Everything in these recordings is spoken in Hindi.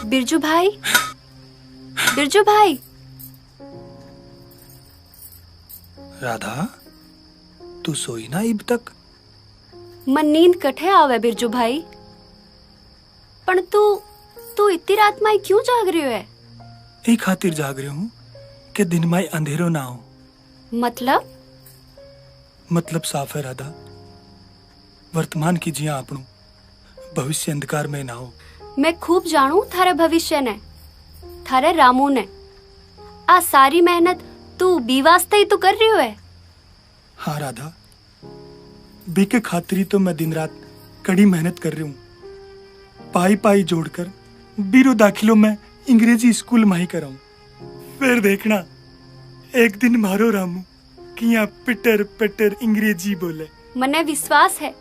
बिरजू भाई, बिरजू भाई। राधा, तू सोई ना इब तक? मन नींद कठे आवे बिरजू भाई। पण तू इतनी रात में क्यों जाग रही है? यही खातिर जाग रही हूँ कि दिन में अंधेरो ना हो। मतलब साफ है राधा, वर्तमान की जिया अपनू, भविष्य अंधकार में ना हो। मैं खूब जानू थारे भविष्य ने, थारे रामू ने। आ सारी मेहनत तू बी वास्ते ही तो कर रही है। हाँ राधा, बी के खातिर तो मैं दिन रात कड़ी मेहनत कर रही हूँ। पाई पाई जोड़कर बीरो दाखिलों में अंग्रेजी स्कूल में ही कराऊं। फिर देखना एक दिन मारो रामू किया पिटर पिटर अंग्रेजी बोले। मने विश्वास है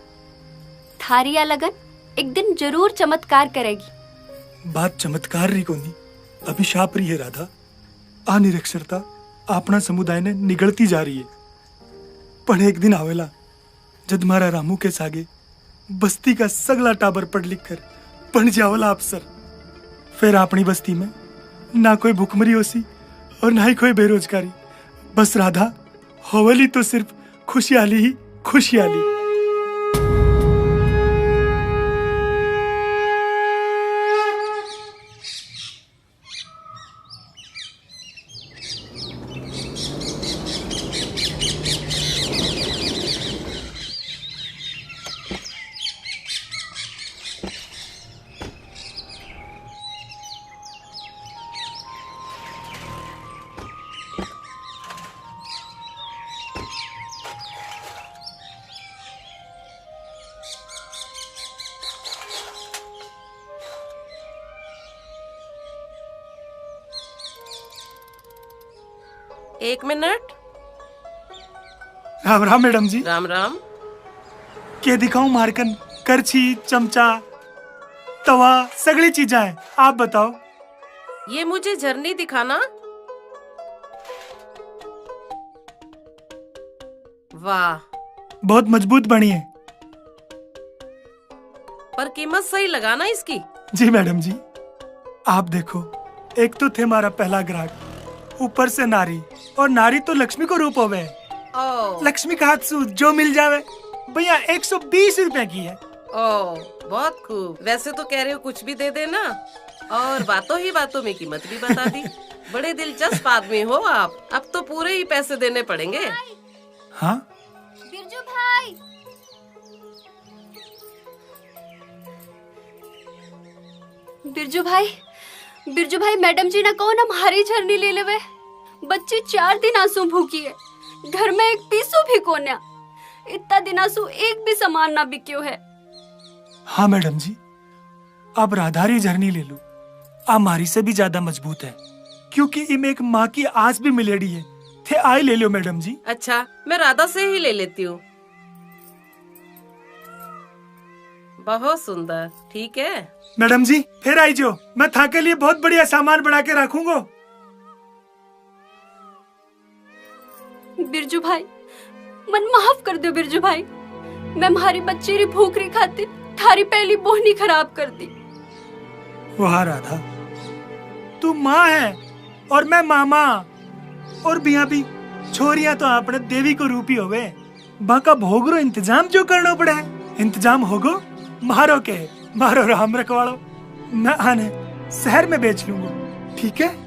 थारी या लगन एक दिन जरूर चमत्कार करेगी। बात चमत्कार रही को नहीं, अभिशाप रही है राधा। अनिरक्षरता अपना समुदाय ने निगलती जा रही है। पर एक दिन आवेला जब मारा रामू के सागे बस्ती का सगला टाबर पढ़ लिख कर बन जावला अफसर। फिर अपनी बस्ती में ना कोई भुखमरी होसी और ना ही कोई बेरोजगारी। बस राधा, होवली तो सिर्फ खुशहाली ही खुशहाली। एक मिनट। राम राम मैडम जी। राम राम। क्या दिखाऊं मारकन? करछी, चमचा, तवा, सगली चीजें हैं। आप बताओ। ये मुझे झरनी दिखाना। वाह, बहुत मजबूत बनी है। पर कीमत सही लगाना इसकी। जी मैडम जी। आप देखो, एक तो थे हमारा पहला ग्राहक, ऊपर से नारी, और नारी तो लक्ष्मी को रूप होवे। लक्ष्मी का हाथ सूद जो मिल जावे। भैया 120 रुपए की है। बहुत खूब। वैसे तो कह रहे हो कुछ भी दे देना, और बातों ही बातों में कीमत भी बता दी। बड़े दिलचस्प आदमी हो आप। अब तो पूरे ही पैसे देने पड़ेंगे। हाँ बिरजू भाई, बिरजू भाई, बिरजू भाई, मैडम जी ने कहो ना हमारी झरनी ले लेवे। बच्ची 4 दिन आंसू भूखी है, घर में एक पीसू भी कोन्या। इतना दिन आंसू एक भी सामान ना बिक्यो है। हाँ मैडम जी, अब राधारी झरनी ले लो। हमारी से भी ज्यादा मजबूत है, क्योंकि इमें एक माँ की आस भी मिलेड़ी है। थे आई ले लो मैडम जी। अच्छा, मैं राधा से ही ले लेती हूँ। बहुत सुंदर। ठीक है मैडम जी, फिर आई जो। मैं था के लिए बहुत बढ़िया सामान बना के रखूंगा। बिरजू भाई, मन माफ कर दो बिरजू भाई। मैं हमारी बच्ची री भूख री खातिर थारी पहली बोहनी खराब कर दी। वाह राधा, तू माँ है और मैं मामा। और बिया भी छोरियां तो आपने देवी को रूपी होवे। बाका भोगरो इंतजाम जो करना पड़े है। इंतजाम होगो मारो के मारो राम रखवाड़ो। मैं आने शहर में बेच लूंगा। ठीक है।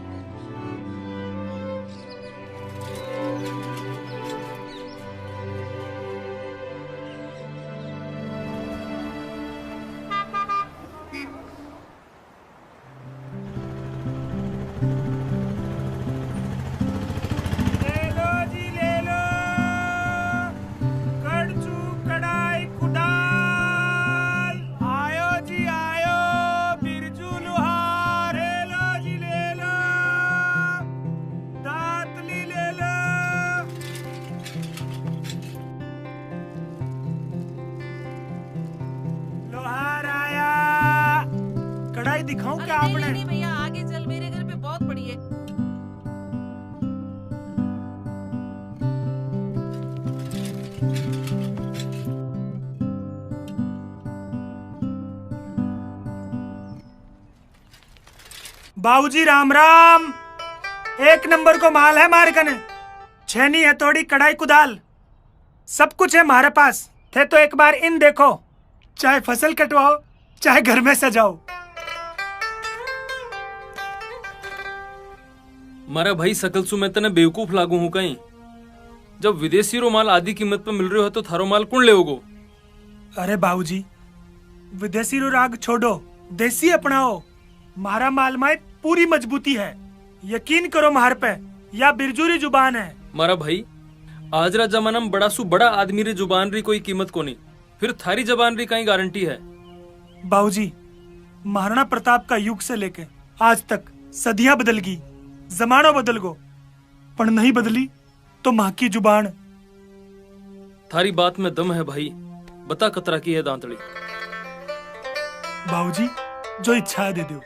दिखाऊं क्या आपने? नहीं भैया, आगे चल, मेरे घर पे बहुत पड़ी है। बाबूजी राम राम। एक नंबर को माल है मारे कने। छेनी हथौड़ी कढ़ाई कुदाल सब कुछ है हमारे पास। थे तो एक बार इन देखो, चाहे फसल कटवाओ चाहे घर में सजाओ। मारा भाई सकल सु मैं तने बेवकूफ लागू हूँ कहीं। जब विदेशी रो माल आधी कीमत पे मिल रहे हो तो थारो माल कौन लेओगो? अरे बाबूजी विदेशी रो राग छोड़ो, देसी अपनाओ। मारा माल में पूरी मजबूती है, यकीन करो मार पे, या बिरजूरी जुबान है। मारा भाई आज रा जमाना में बड़ा सु बड़ा आदमी रे जुबान री कोई कीमत को नहीं, फिर थारी जबान री कहीं गारंटी है? बाबूजी महाराणा प्रताप का युग से लेके आज तक सदियां बदल गई, जमाना बदल गो, पर नहीं बदली तो माँ की जुबान। थारी बात में दम है भाई, बता कतरा की है दांतड़ी। बाबूजी जो इच्छा है दे दो।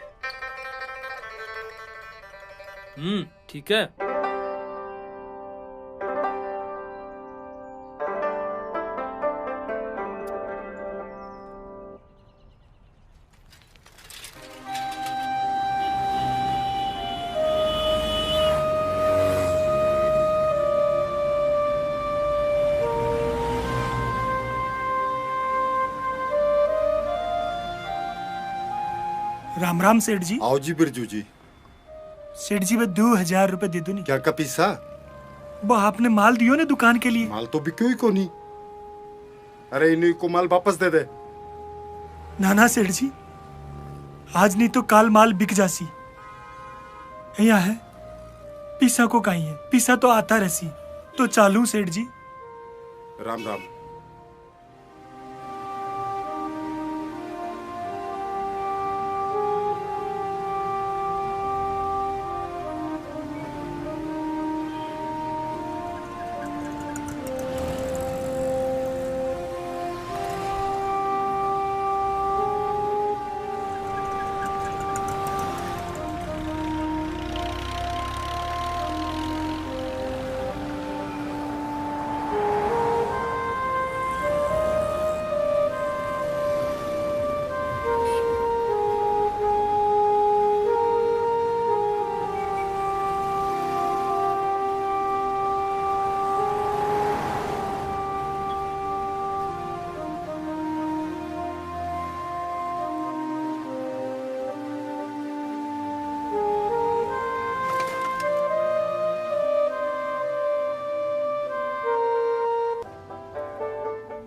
ठीक है। राम राम सेठ जी। आओ जी बिरजू जी। सेठ जी वो 2000 रुपए दे दो नहीं। क्या का पैसा? वो आपने माल दियो ने दुकान के लिए। माल तो बिक्यो ही को नहीं। अरे इन्हीं को माल वापस दे दे। ना ना सेठ जी, आज नहीं तो काल माल बिक जासी। यहाँ है पीसा को कहीं है, पीसा तो आता रसी। तो चालू सेठ जी। राम राम।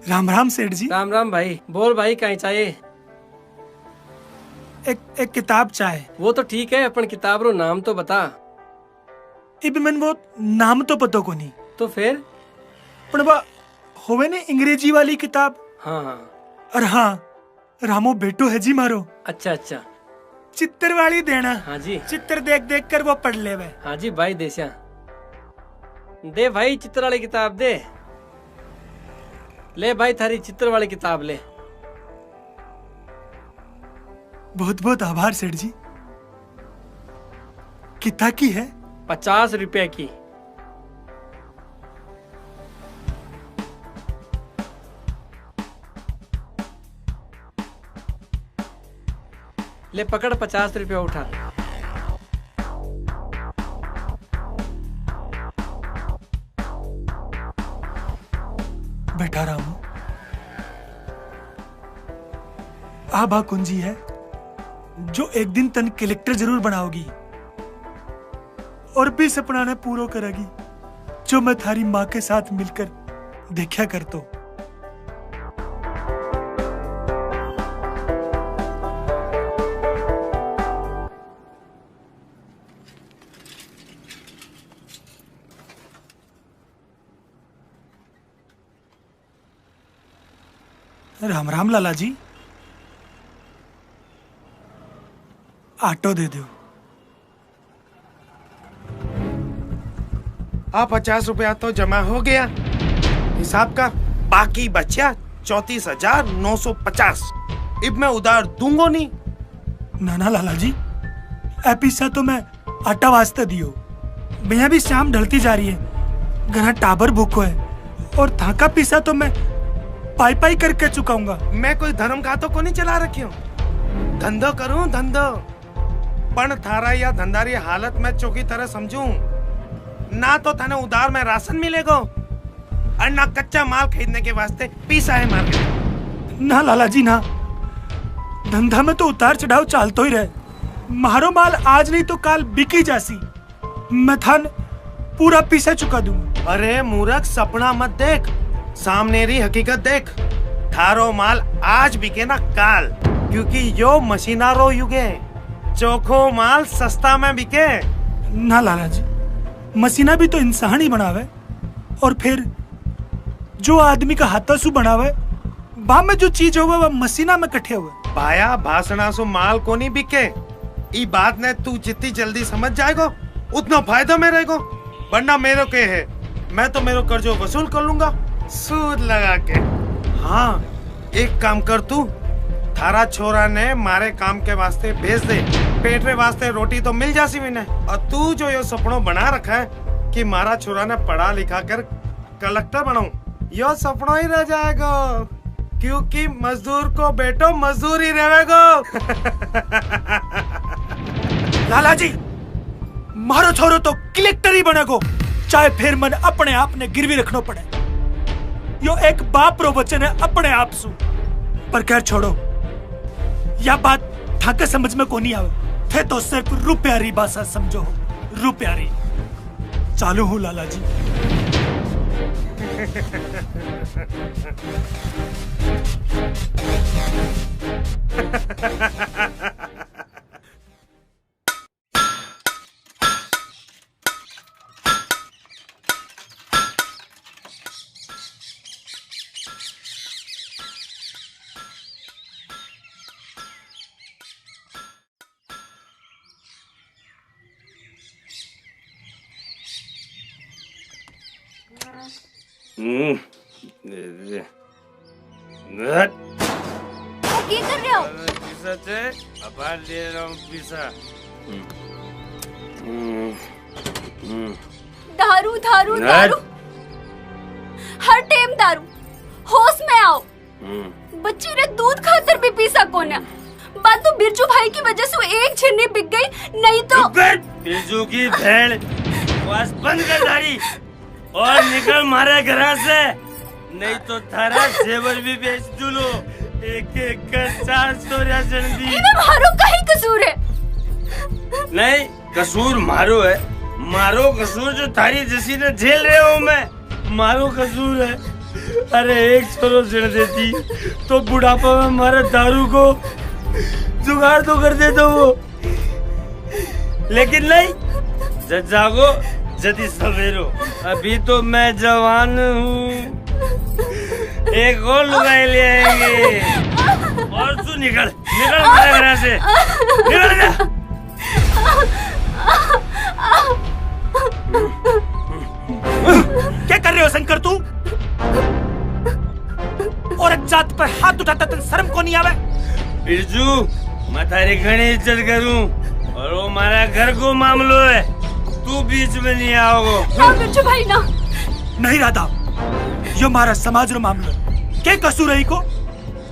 राम राम सेठ जी। राम राम भाई। बोल भाई कहीं चाहिए? एक किताब चाहे। वो तो ठीक है, अपन किताब रो नाम तो बता। इब मन वो नाम तो पतो को नहीं। तो फिर? पर वो होवे ने अंग्रेजी वाली किताब। हाँ हाँ। और हाँ रामो बेटो है जी मारो। अच्छा अच्छा। चित्र वाली देना। हाँ जी। चित्र देख देख कर वो पढ़ ले वे। हाँ जी भाई देसिया। दे भाई चित्र वाली किताब दे। ले भाई थारी चित्र वाली किताब ले। बहुत बहुत आभार सेठ जी। कितना की है? 50 रुपए की। ले पकड़ 50 रुपया उठा। बैठा रहा हूं। आभा कुंजी है जो एक दिन तन कलेक्टर जरूर बनाओगी और भी सपना ने पूरा करेगी जो मैं थारी माँ के साथ मिलकर देखा कर तो। राम राम लाला जी। ऑटो दे दो। आ 50 रुपया तो जमा हो गया हिसाब का, बाकी बचा 34,950। अब मैं उधार दूंगा नहीं। नाना लाला जी ए पैसा तो मैं आटा वास्ते दियो। भैया भी शाम ढलती जा रही है, घना टाबर भूखो है और थाका पैसा तो मैं पाई पाई करके चुकाऊंगा। मैं कोई धर्म खातो को नहीं चला रखी हूँ। धंधो करूँ धंधो। पण थारा या धंधारी हालत में चौकी तरह समझूं ना तो थाने उधार में राशन मिलेगा और ना कच्चा माल खरीदने के वास्ते पीसा है मार्केट। ना लाला जी ना, धंधा में तो उतार चढ़ाव चालतो ही रहे। मारो माल आज नहीं तो काल बिकी जासी। मैं थान पूरा पीसा चुका दूंगा। अरे मूर्ख, सपना मत देख, सामने री हकीकत देख। थारो माल आज बिके ना काल, क्योंकि यो मशीनारो युग है। चोखो माल सस्ता में बिके। ना लाला जी, मसीना भी तो इंसान ही बनावे, और फिर जो आदमी का हाथासू बनावे बा में जो चीज होवे वह मसीना में कट्ठे हुए। भाया भाषणा सु माल को नहीं बिके। ई बात ने तू जितनी जल्दी समझ जाएगा उतना फायदा में रहेगा। वरना मेरे के है, मैं तो मेरे कर्जो वसूल कर लूंगा सूद लगा के। हाँ, एक काम कर तू, थारा छोरा ने मारे काम के वास्ते भेज दे। पेट रे वास्ते रोटी तो मिल जासी मैंने। और तू जो ये सपनों बना रखा है कि मारा छोरा ने पढ़ा लिखा कर कलेक्टर बनाऊं, यो सपना ही रह जाएगा, क्योंकि मजदूर को बेटो मजदूर ही रहेगा। लाला जी, मारो छोरो तो कलेक्टर ही बनेगो, चाहे फिर मन अपने आप ने गिरवी रखना पड़े। यो एक बाप रो वचन है अपने आप सु। पर खैर छोड़ो, या बात थाके समझ में को नहीं आवे थे तो सिर्फ रुपयारी भाषा समझो, रुपयारी। चालू हूँ लाला जी। की कर रहे हो? दारू दारू दारू, हर टाइम दारू। होश में आओ, बच्ची ने दूध खातर भी पीसा कोन्या। बात तो बिरजू भाई की वजह से एक छिन्नी बिक गई, नहीं तो बिरजू की भेड़ बस बंद कर दाढ़ी और निकल मारे घर से, नहीं तो थारा जेवर भी बेच दूलो। एक एक कर 400 राशन दी। इन्हें मारो का ही कसूर है। नहीं, कसूर मारो है, मारो कसूर जो थारी जैसी ने झेल रहे हो मैं, मारो कसूर है। अरे एक छोरो जड़ देती तो बुढ़ापा में मारे दारू को जुगाड़ तो कर देता वो, लेकिन नहीं, जब जागो जदी सवेरो। अभी तो मैं जवान हूँ, एक और लुगाई ले आएंगे। और तू निकल निकल मेरे घर से, निकल जा। क्या कर रहे हो शंकर तू? और एक जात पर हाथ उठाता तो शर्म को नहीं आवे? बिरजू, मैं तारी घनी इज्जत करूं और वो हमारा घर को मामलो है, तू बीच में नहीं आओगे। ना बिरजू भाई ना। नहीं राधा, यो हमारा समाज रो मामलो। क्या कसूर है को?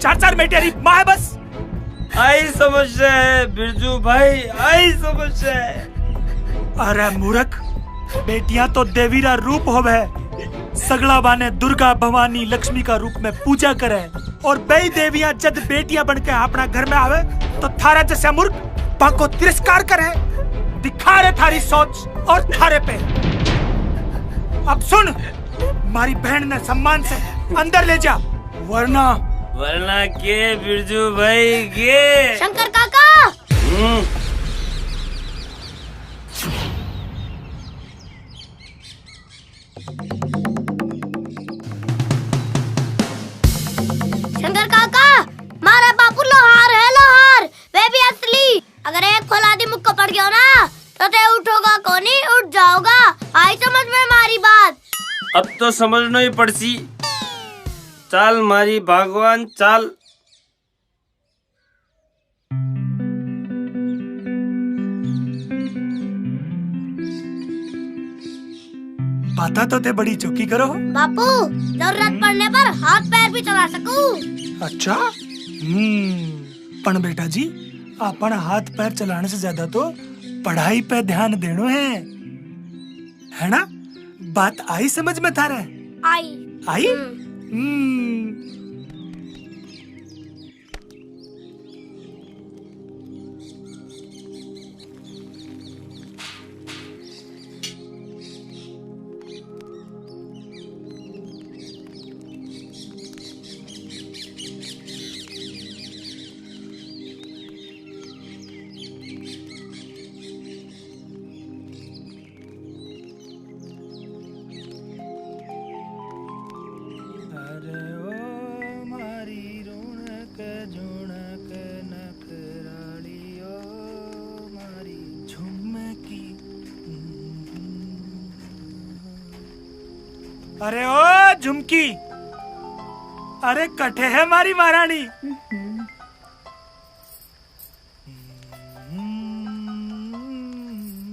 4-4 बेटियारी माँ है बस। आई समस्या है बिरजू भाई, आई समस्या है। अरे मूर्ख, बेटियां तो देवीरा रूप होवे। सगला बाने दुर्गा भवानी लक्ष्मी का रूप में पूजा करे, और बई देवियां जब बेटियां बनकर अपना घर में आवे तो थारा जैसा मूर्ख पाको तिरस्कार करे। दिखा रहे थारी सोच और थारे पे। अब सुन, मारी बहन ने सम्मान से अंदर ले जा, वरना के बिरजू भाई के। शंकर काका, शंकर काका, मारा बापू लोहार है, लोहार, वे भी असली। अगर एक फौलादी मुक्का पड़ गया ना तो ते उठोगा कोनी, उठ जाओगा। आई समझ में मारी बात? अब तो समझना ही पड़सी। चाल मारी भगवान चाल। बाता तो ते बड़ी चौकी करो। बापू, जरूरत पड़ने पर हाथ पैर भी चला सकूं। अच्छा, पण बेटा जी, अपन हाथ पैर चलाने से ज्यादा तो पढ़ाई पे ध्यान देनो है ना? बात आई समझ में थारे? आई? अरे ओ झुमकी, अरे कठे है मारी महारानी।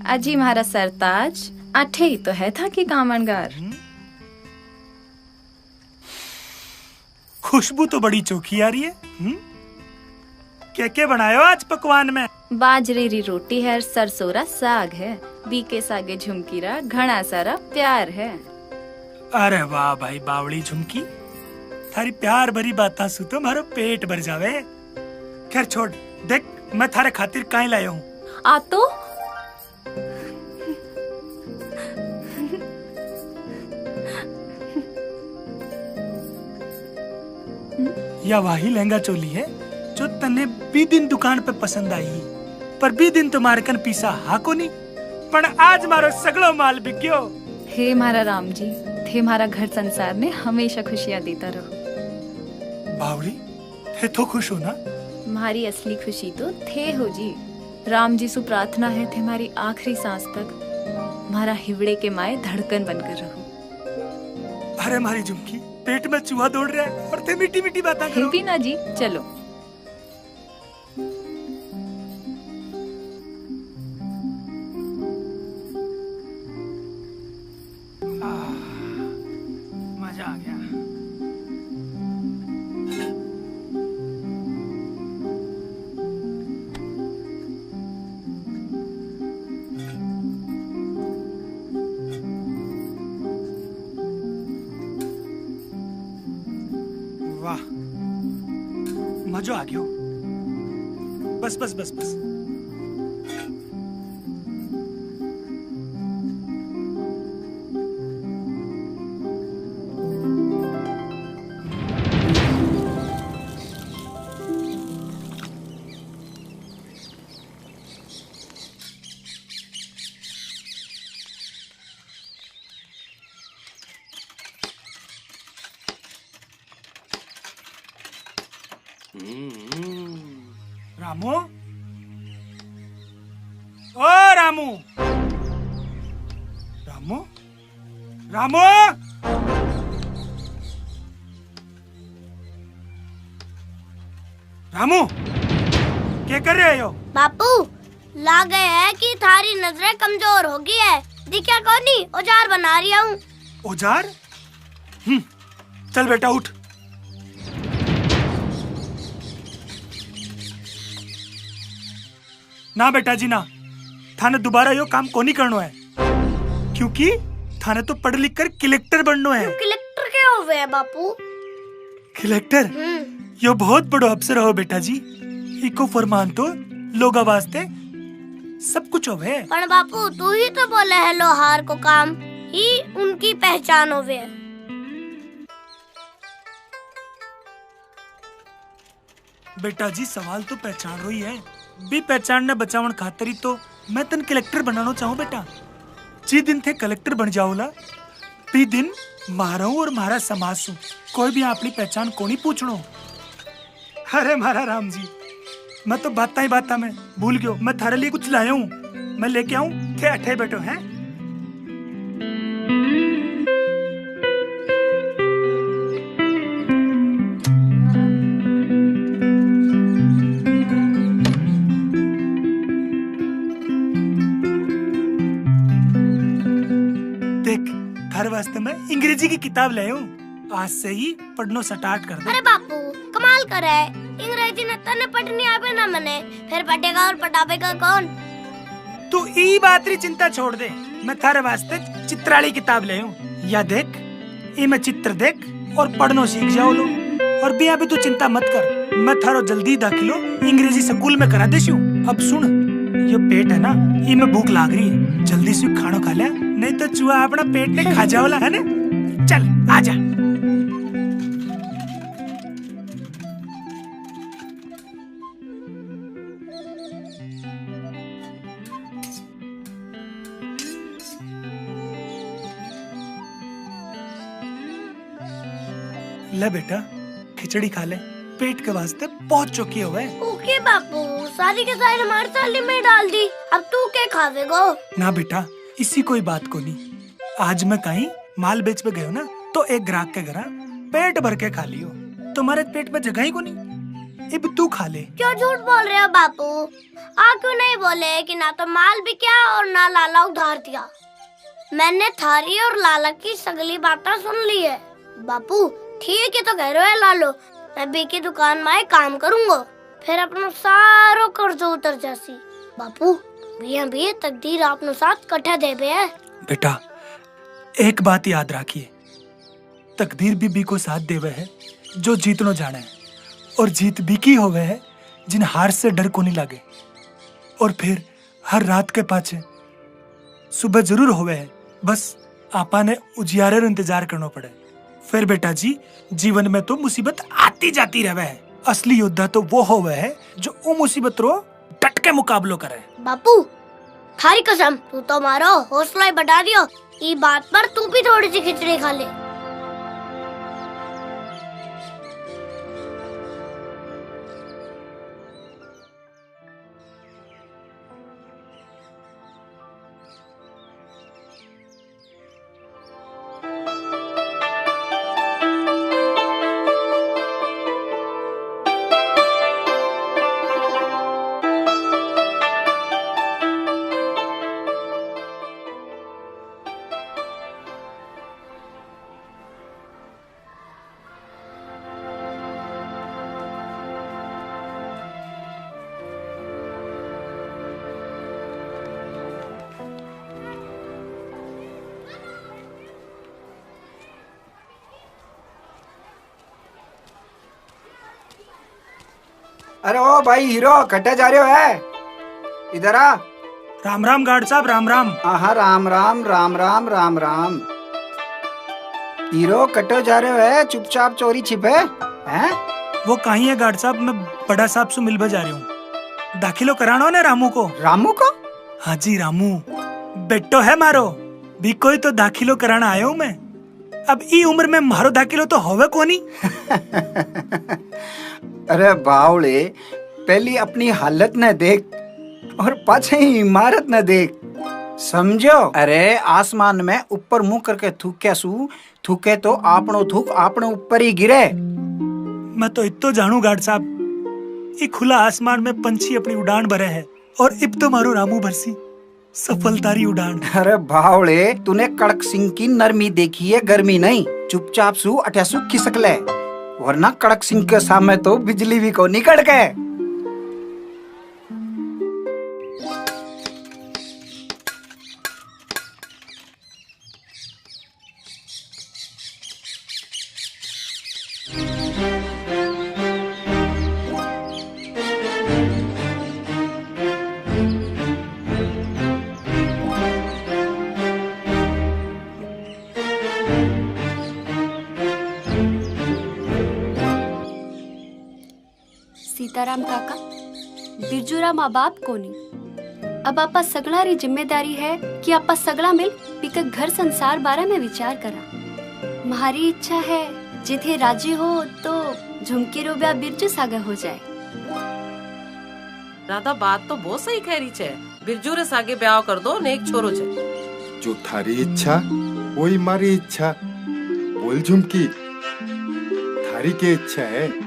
अजी हमारा सरताज अठे ही तो है था कि कामनगार। खुशबू तो बड़ी चोखी आ रही है। क्या बनायो आज पकवान में? बाजरे री रोटी है, सरसोरा साग है, बीके सागे झुमकीरा घना सारा प्यार है। अरे वाह भाई बावड़ी झुमकी, थारी प्यार भरी बात सु तो मारो पेट भर जावे। खैर छोड़, देख मैं थारे खातिर काई लायो हूँ। आ तो या वाही लहंगा चोली है जो तने बी दिन दुकान पे पसंद आई, पर बी दिन तो मारकन पीसा हा को नहीं, पर आज मारो सगलो माल बिक गयो। हे मारा राम जी, थे मारा घर संसार ने हमेशा खुशियाँ देता रहो। बावड़ी थे तो खुश हो ना? हमारी असली खुशी तो थे हो जी। राम जी सु प्रार्थना है थे हमारी आखिरी सांस तक हमारा हिवड़े के माए धड़कन बनकर रहो। अरे मारी झुमकी, पेट में चूहा दौड़ रहा है और ते मीठी मीठी बातें करो। भी ना जी, चलो। मजा आ गया। वाह, मजा आ गया। बस बस बस बस। रामू, ओ रामू, रामू, रामू, रामू, क्या कर रहे हो? बापू लागे है कि थारी नजरें कमजोर हो गई है। दिखा कोनी, औजार बना रही हूँ। औजार? चल बेटा उठ। ना बेटा जी ना, थाने दोबारा यो काम को नहीं करना है, क्योंकि थाने तो पढ़ लिख कर कलेक्टर बनना है। कलेक्टर क्या हो गया बापू? कलेक्टर यो बहुत बड़ो अफसर हो बेटा जी। इको फरमान तो लोगा वास्ते सब कुछ होवे। पर बापू तू ही तो बोले है लोहार को काम ही उनकी पहचान होवे। बेटा जी सवाल तो पहचान रही है, भी पहचान ने बचावन खातर ही तो मैं तन कलेक्टर बनाना चाहूँ बेटा। जी दिन थे कलेक्टर बन जाओला, भी दिन मारा और मारा समाज सु कोई भी अपनी पहचान को नहीं पूछनो। अरे मारा राम जी, मैं तो बाता ही बाता में भूल गयो। मैं थारे लिए कुछ लाया हूँ, मैं लेके आऊँ थे अठे बैठो हैं। वास्ते मैं अंग्रेजी की किताब ले हूँ, आज से ही पढ़नो स्टार्ट कर दो। अरे बापू माल करे है। अंग्रेजी न तने पढ़नी आवे ना मने, फिर पढ़ेगा और पढ़ावेगा कौन? तू ई बात री चिंता छोड़ दे, मैं थारे वास्ते चित्राली किताब ले हूँ। या देख, ई में चित्र देख और पढ़नो सीख जाओ लो। और भी अभी तू चिंता मत कर, मैं थारो जल्दी दाखिलो अंग्रेजी स्कूल में करा देशू। अब सुन, ये पेट है ना, ई में भूख लाग रही है, जल्दी से खानो खा ले, नहीं तो चूहा अपना पेट ने खा जाओला है ना। चल आजा। ले बेटा, खिचड़ी खा ले, पेट के वास्ते बहुत चौकी हुए। ओके बापू, सारी के सारी हमारी थाली में डाल दी, अब तू क्या खावेगो? ना बेटा, इसी कोई बात को नहीं। आज मैं कहीं माल बेच पे गयो ना, तो एक ग्राहक के घर पेट भर के खा लियो। तुम्हारे पेट में जगह ही को नहीं, अब तू खा ले। क्यों झूठ बोल रहे हो बापू? आप क्यों नहीं बोले कि ना तो माल बिका और ना लाला उधार दिया? मैंने थारी और लाला की सगली बातें सुन ली है। बापू ठीक है तो कह रहे हो लालो, मैं बी की दुकान में काम करूंगा, फिर अपना सारो कर्ज उतर जासी। बापू भी तकदीर आपनो साथ कट्ठा देबे है। बेटा एक बात याद रखिए, तकदीर भी को साथ देवे है जो जीतनो जाने है, और जीत भी की होवे है जिन हार से डर को नहीं लगे। और फिर हर रात के पाछे सुबह जरूर होवे है, बस आपा ने उजियारे रो इंतजार करना पड़े। फिर बेटा जी, जीवन में तो मुसीबत आती जाती रहे है, असली योद्धा तो वो होवे है जो वो मुसीबत रो डट के मुकाबलो करे। बापू थारी कसम, तू तो मारो हौसला ही बढ़ा दियो। ये बात पर तू भी थोड़ी सी खिचड़ी खा ले। अरे ओ भाई हीरो, कटे जा रहे हो है? इधर आ। राम राम गार्ड साहब, राम राम। हाँ राम राम राम राम राम राम। हीरो कटे जा रहे हो है, चुपचाप चोरी छिपे हैं? वो कहीं है गार्ड साहब, मैं बड़ा साहब से मिलवा जा रही हूँ। दाखिलो कराना ने रामू को। रामू को? हाँ जी, रामू बेटो है मारो, भी कोई तो दाखिलो कराना आया हूँ मैं। अब ई उम्र में मारो दाखिलो तो होवे कोनी। अरे बावले, पहली अपनी हालत न देख और पाछे ही इमारत न देख, समझो? अरे आसमान में ऊपर मुंह करके थूके सू, थूके तो आपनो थूक आपने ऊपर ही गिरे। मैं तो इतो जानू गार्ड साहब, ये खुला आसमान में पंछी अपनी उड़ान भरे है, और इब तो मारो रामू भरसी सफलतारी उड़ान। अरे बावले, तूने कड़क सिंह की नरमी देखी है, गर्मी नहीं। चुपचाप सू अठ्यासू खिसक ले, वरना कड़क सिंह के सामने तो बिजली भी को निकल गए। सीताराम काका, बिरजूरा माँ बाप कोनी। अब आपा सगला री जिम्मेदारी है कि आपा सगला मिल पीकर घर संसार बारे में विचार करा। तुम्हारी इच्छा है जिथे राजी हो तो झुमकी रो ब्याह बिरजू सागे हो जाए। राधा बात तो बहुत सही कह रही छे, बिरजू रे सागे ब्याह कर दो ने एक छोरो छे। जो थारी इच्छा वही मारी इच्छा। बोल झुमकी, थारी के इच्छा है?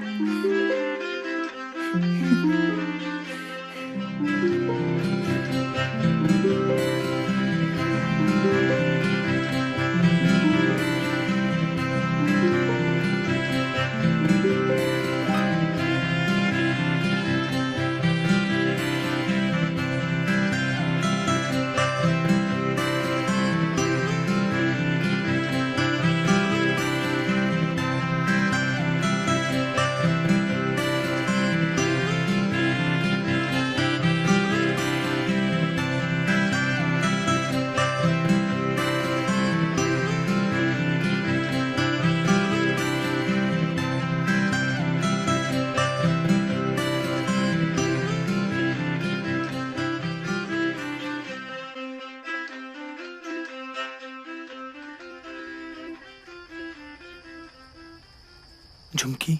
झुमकी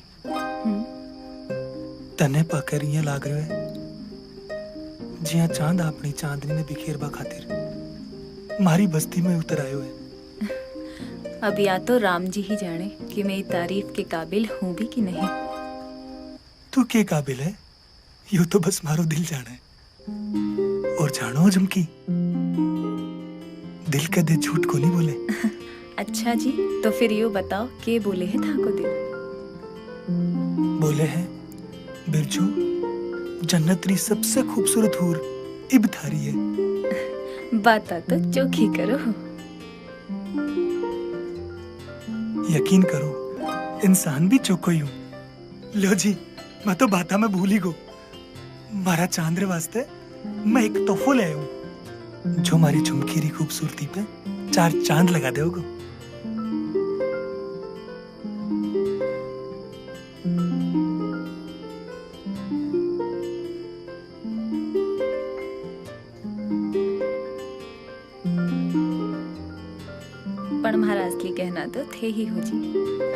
तने पाकर ये लाग रहे है जिया चांद अपनी चांदनी ने बिखेरबा खातिर मारी बस्ती में उतर आयो है। अब या तो राम जी ही जाने कि मैं तारीफ के काबिल हूँ भी कि नहीं। तू के काबिल है यो तो बस मारो दिल जाना है। और जानो झुमकी, दिल कदे झूठ को नहीं बोले। अच्छा जी, तो फिर यो बताओ के बोले है था को दिल? बोले हैं बिरजू जन्नत री सबसे खूबसूरत हूर इब थारी है। बात तो चोखी करो। यकीन करो इंसान भी चौको ही हूँ। लो जी मैं तो बाता में भूल ही गो। मारा चांद वास्ते मैं एक तोहफो ले आऊं जो मारी झुमकी री खूबसूरती पे 4 चांद लगा देओगो। पण म्हारा असली कहना तो थे ही हो जी।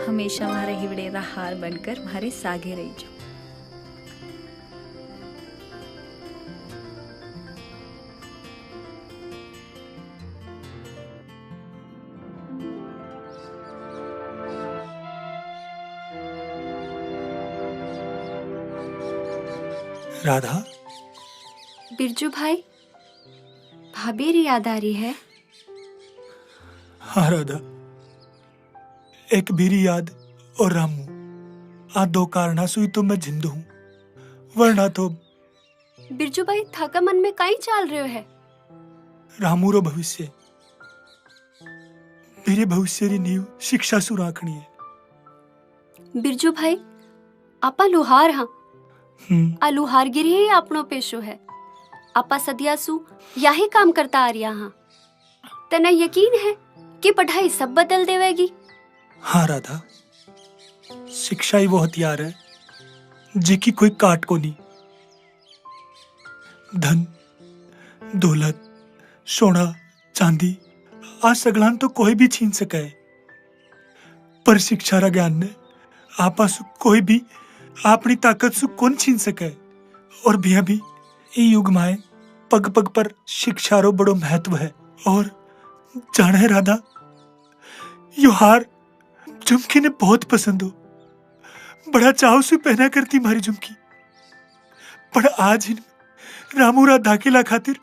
हमेशा म्हारे हिवड़े रा हार बनकर म्हारे सागे रही जो। राधा, बिरजू भाई, भाभी री याद आ रही है? हाँ राधा, एक बीरी याद और रामू आ 2 कारना सुई तो मैं जिंदा हूँ, वरना तो। बिरजू भाई थाका मन में काई चाल रहे है? रामू रो भविष्य, मेरे भविष्य री नींव शिक्षा सु राखनी है। बिरजू भाई आपा लुहार हाँ, आ लुहारगिरी ही अपनो पेशो है। आपा सदियासु यही काम करता आ रिया हाँ। तना यकीन है कि पढ़ाई सब बदल देवेगी? हाँ राधा, शिक्षा ही वो हथियार है जिकी कोई काट को नहीं। धन दौलत सोना चांदी आज सगलान तो कोई भी छीन सके है, पर शिक्षा रा ज्ञान ने आपा सु कोई भी अपनी ताकत सु कौन छीन सके। और भी अभी ये युग माए पग पग पर शिक्षा रो बड़ो महत्व है। और जाने राधा, यो हार झुमकी ने बहुत पसंद हो, बड़ा चाव से पहना करती मारी झुमकी। पर आज इन रामू रा दाखिला खातिर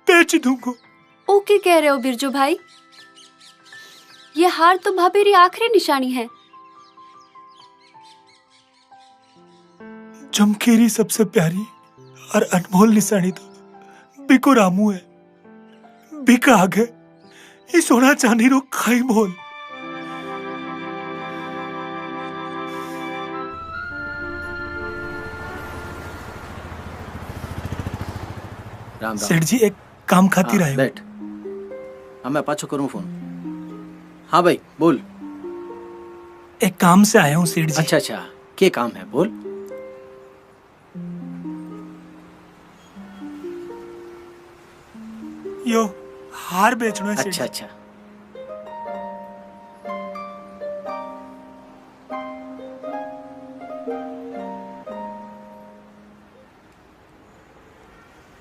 बेच दूंगो। ओके कह रहे हो बिरजू भाई, ये हार तो भाभी री आखिरी निशानी है। झुमकी री सबसे प्यारी और अनमोल निशानी तो बिको रामू है। बिका आगे ये सोना चांदी रो खाई मोल। राम सेठ जी एक काम खातिर आए। बैठ, हाँ मैं पाछो करूँ फोन। हाँ भाई बोल। एक काम से आया हूँ सेठ जी। अच्छा अच्छा, क्या काम है बोल। यो हार बेचना है। अच्छा अच्छा,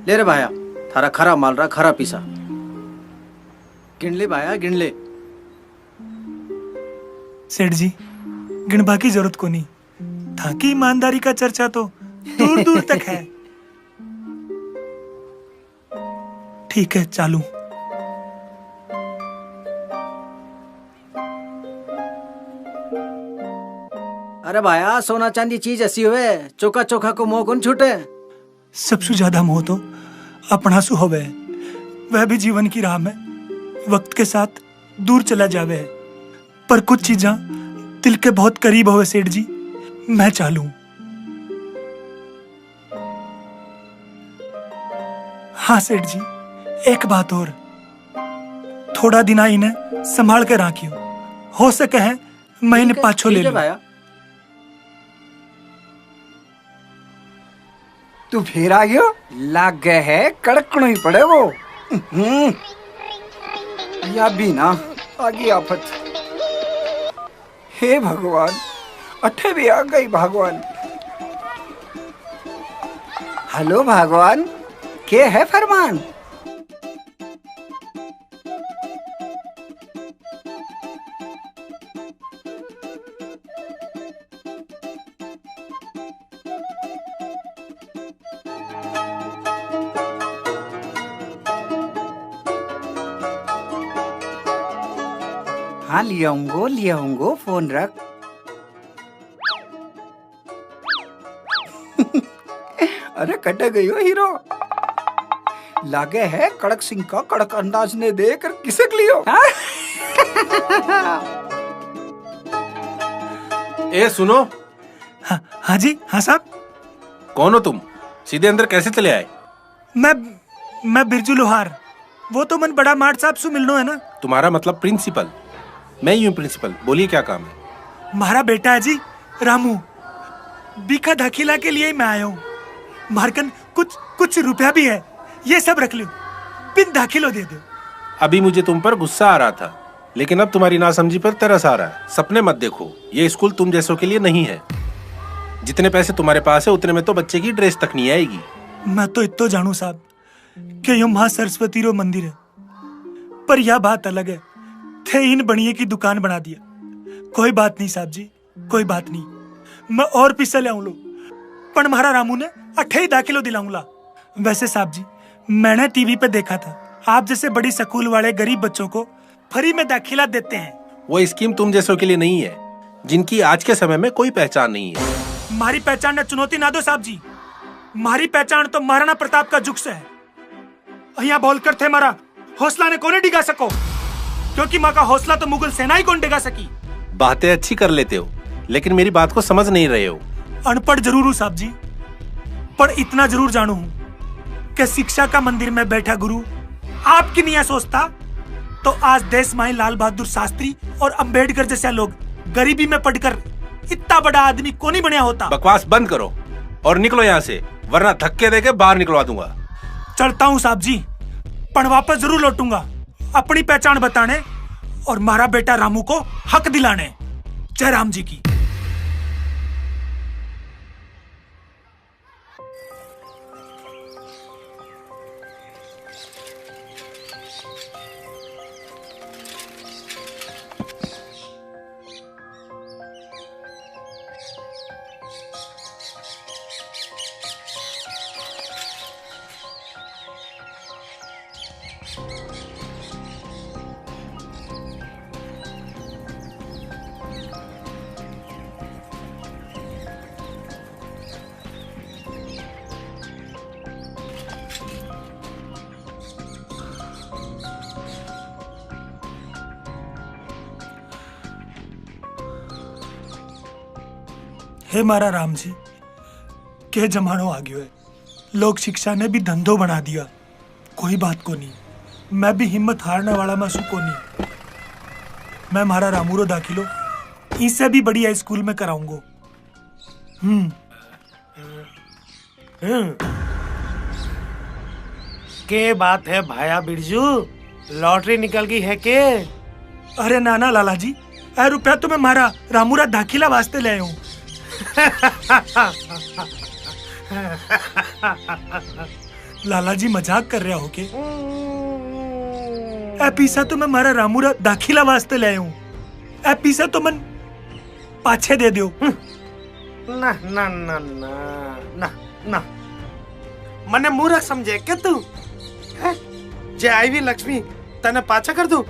ले रे भाया, थारा खरा माल रहा खरा पीसा। गिन ले भाया गिन ले। सेठ जी गिनबा की जरूरत को नहीं था कि ईमानदारी का चर्चा तो दूर दूर तक है। ठीक है चालू। अरे भाया सोना चांदी चीज ऐसी हुए चोखा चोखा को मोह कौन छूटे। सबसे ज्यादा मोह तो अपना सु होवे, वह भी जीवन की राह में वक्त के साथ दूर चला जावे है। पर कुछ चीजा दिल के बहुत करीब होवे सेठ जी, मैं चालू। हाँ सेठ जी एक बात और, थोड़ा दिन इन्हें संभाल कर राखियो, हो सके है मैं इन्हें पाछो ले लूं। तू फिर आ गयो, लाग गए है कड़कनो ही पड़े वो। या भी ना आगे आफत। हे भगवान, अठे भी आ गई भगवान। हेलो भगवान, के है फरमान? हाँ लियाऊंगो, फोन रख। अरे कट गई हो हीरो, लागे है कड़क सिंह का कड़क अंदाज ने देकर किसक लियो। ए सुनो। हाँ जी, हाँ साहब। कौन हो तुम? सीधे अंदर कैसे चले आए? मैं बिरजू लोहार। वो तो मन बड़ा मार्ट साहब से मिलनो है ना। तुम्हारा मतलब प्रिंसिपल? मैं ही हूँ प्रिंसिपल। बोलिए क्या काम है? हमारा बेटा है जी रामू, बीका दाखिला के लिए ही मैं आया हूँ। मारकन कुछ रुपया भी है, ये सब रख लो, बिन दाखिलो दे दो। अभी मुझे तुम पर गुस्सा आ रहा था, लेकिन अब तुम्हारी नासमझी पर तरस आ रहा है। सपने मत देखो, ये स्कूल तुम जैसों के लिए नहीं है। जितने पैसे तुम्हारे पास है उतने में तो बच्चे की ड्रेस तक नहीं आएगी। मैं तो इतो जानू साहब कि यो माँ सरस्वती रो मंदिर है, पर यह बात अलग है, थे इन बनिए की दुकान बना दिया। कोई बात नहीं साहब जी, कोई बात नहीं, मैं और पैसा ले आऊं लो, पर हमारा रामू ने 28 दाखिलो दिलाऊंगा। वैसे साहब जी, मैंने टीवी पे देखा था आप जैसे बड़ी स्कूल वाले गरीब बच्चों को फ्री में दाखिला देते हैं। वो स्कीम तुम जैसों के लिए नहीं है, जिनकी आज के समय में कोई पहचान नहीं है। हमारी पहचान ने चुनौती ना दो साहब जी, हमारी पहचान तो महाराणा प्रताप का जुग से है। यहाँ बोलकर थे मारा हौसला ने कोने डिगा सको, क्योंकि माँ का हौसला तो मुगल सेना ही कौन डिगा सकी। बातें अच्छी कर लेते हो, लेकिन मेरी बात को समझ नहीं रहे हो। अनपढ़ जरूर हूँ साहब जी, पर इतना जरूर जानू हूँ कि शिक्षा का मंदिर में बैठा गुरु आपकी नहीं सोचता तो आज देश माई लाल बहादुर शास्त्री और अंबेडकर जैसे लोग गरीबी में पढ़कर इतना बड़ा आदमी को नहीं बनया होता। बकवास बंद करो और निकलो यहाँ से, वरना धक्के देके बाहर निकलवा दूंगा। चलता हूँ साहब जी, पर वापस जरूर लौटूंगा अपनी पहचान बताने और मारा बेटा रामू को हक दिलाने। जय राम जी की। हे मारा राम जी, के जमानो आ गयो है, लोग शिक्षा ने भी धंधो बना दिया। कोई बात को नहीं, मैं भी हिम्मत हारने वाला मासू को नहीं। मैं मारा रामूरो दाखिलो इससे भी बढ़िया स्कूल में कराऊंगा। के बात है भाया बिरजू, लॉटरी निकल गई है के? अरे नाना लाला जी, रुपया तो मैं मारा रामूरा दाखिला वास्ते ले आया हूँ। लाला जी मजाक कर रहा हो के? पैसा तो मैं मारा रामूरा दाखिला वास्ते ले आया हूँ। पैसा तो मन पाछे दे दो। ना ना ना ना ना ना, मने मूर्ख समझे क्या तू? जे आई भी लक्ष्मी तने पाछा कर दूं?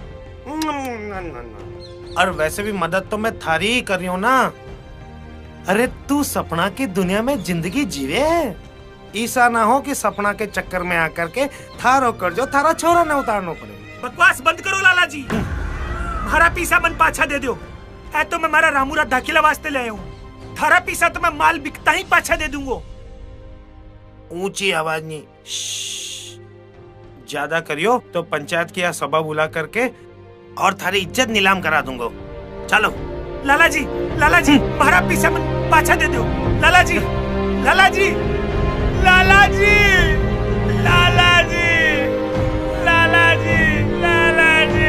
और वैसे भी मदद तो मैं थारी ही कर रही हूँ ना। अरे तू सपना की दुनिया में जिंदगी जीवे है, ऐसा ना हो कि सपना के चक्कर में आकर के थारो कर जो थारा छोरा ने उतारना पड़े। बकवास बंद करो लाला जी, मारा पीसा मन पाछा दे दो। ऐ तो मैं मारा रामूरा दाखिला वास्ते ले आया हूँ, थारा पीसा तो मैं माल बिकता ही पाछा दे दूंगा। ऊंची आवाज नहीं, ज्यादा करियो तो पंचायत की सभा बुला करके और थारी इज्जत नीलाम करा दूंगा। चलो लाला जी, लाला जी, मारा पीसा मन पाछा दे दो। लाला जी, लाला जी, लाला जी, लाला जी, लाला जी, लाला जी।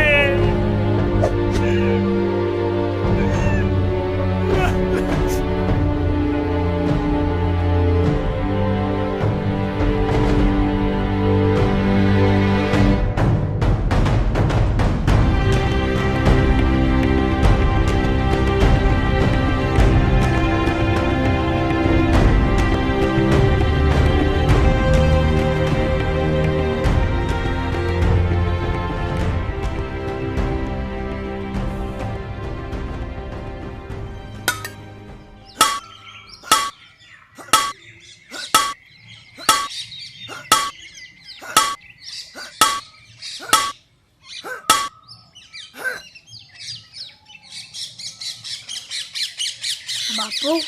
बापू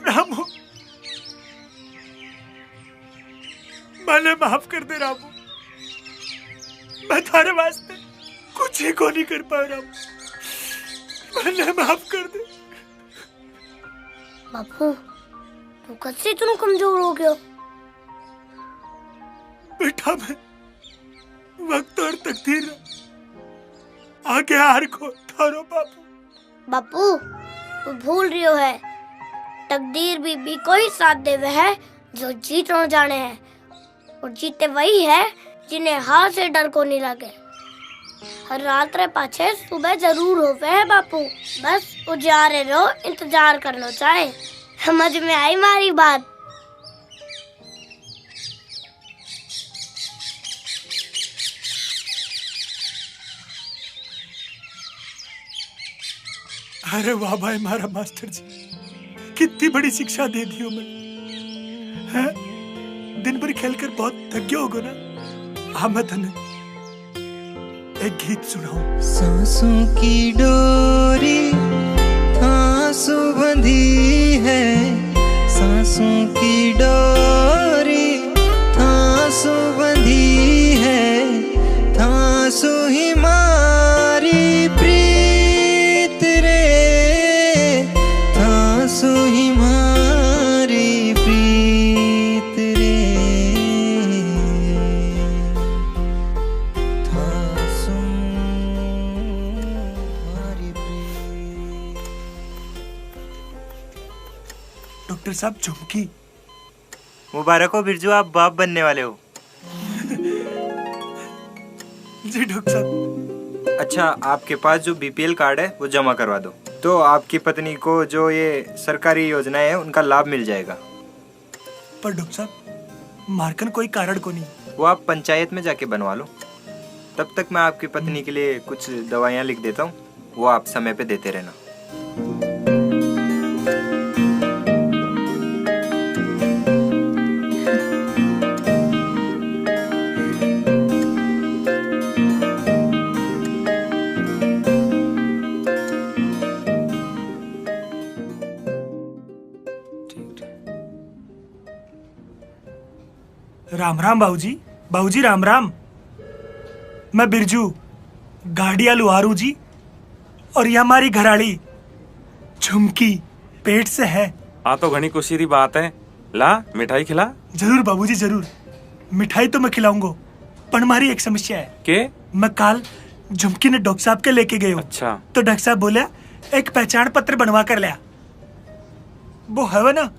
रामू, मैंने माफ कर दे रामू। मैं थारे वास्ते कुछ ही को नहीं कर पाया रामू। मैंने माफ कर दे। बापू तू कब से इतना कमजोर हो गया? बेटा मैं वक्त और तकदीर आगे हार को थारो बापू। बापू तू भूल रियो है, तकदीर भी कोई साथ देवे है जो जीतना जाने है, और जीते वही है जिन्हें हार से डर को नहीं लगे। हर रात रे पाछे सुबह जरूर होवे है बापू, बस उजारे रहो, इंतजार करना चाहे। समझ में आई मारी बात? अरे वाह भाई मारा मास्टर जी, कितनी बड़ी शिक्षा दे दी हो मैं। हैं? दिन भर खेलकर बहुत थक गए होगे ना। हाँ मैं तने एक गीत सुनाऊं। सांसों की डोरी आंसू बंधी है, सांसों की डोरी आंसू बंधी है, आंसू ही मारी प्रीत रे, आंसू ही मारी प्रीत रे, आंसू मारी प्रीत। डॉक्टर साहब झुमकी। मुबारक हो बिरजू, आप बाप बनने वाले हो। जी डॉक्टर साहब। अच्छा, आपके पास जो बीपीएल कार्ड है वो जमा करवा दो, तो आपकी पत्नी को जो ये सरकारी योजनाएं है उनका लाभ मिल जाएगा। पर डॉक्टर साहब मार्कन कोई कारण को नहीं। वो आप पंचायत में जाके बनवा लो। तब तक मैं आपकी पत्नी के लिए कुछ दवाइयाँ लिख देता हूँ, वो आप समय पे देते रहना। राम राम बाबूजी। बाबूजी राम राम। मैं बिरजू गाड़िया लुहारू जी, और ये हमारी घराड़ी झुमकी पेट से है। हाँ तो घनी खुशी री बात है। ला मिठाई खिला। जरूर बाबूजी जरूर, मिठाई तो मैं खिलाऊंगा, पर हमारी एक समस्या है। के? मैं कल झुमकी ने डॉक्टर साहब के लेके गए। अच्छा। तो डॉक्टर साहब बोला एक पहचान पत्र बनवा कर लिया, वो है ना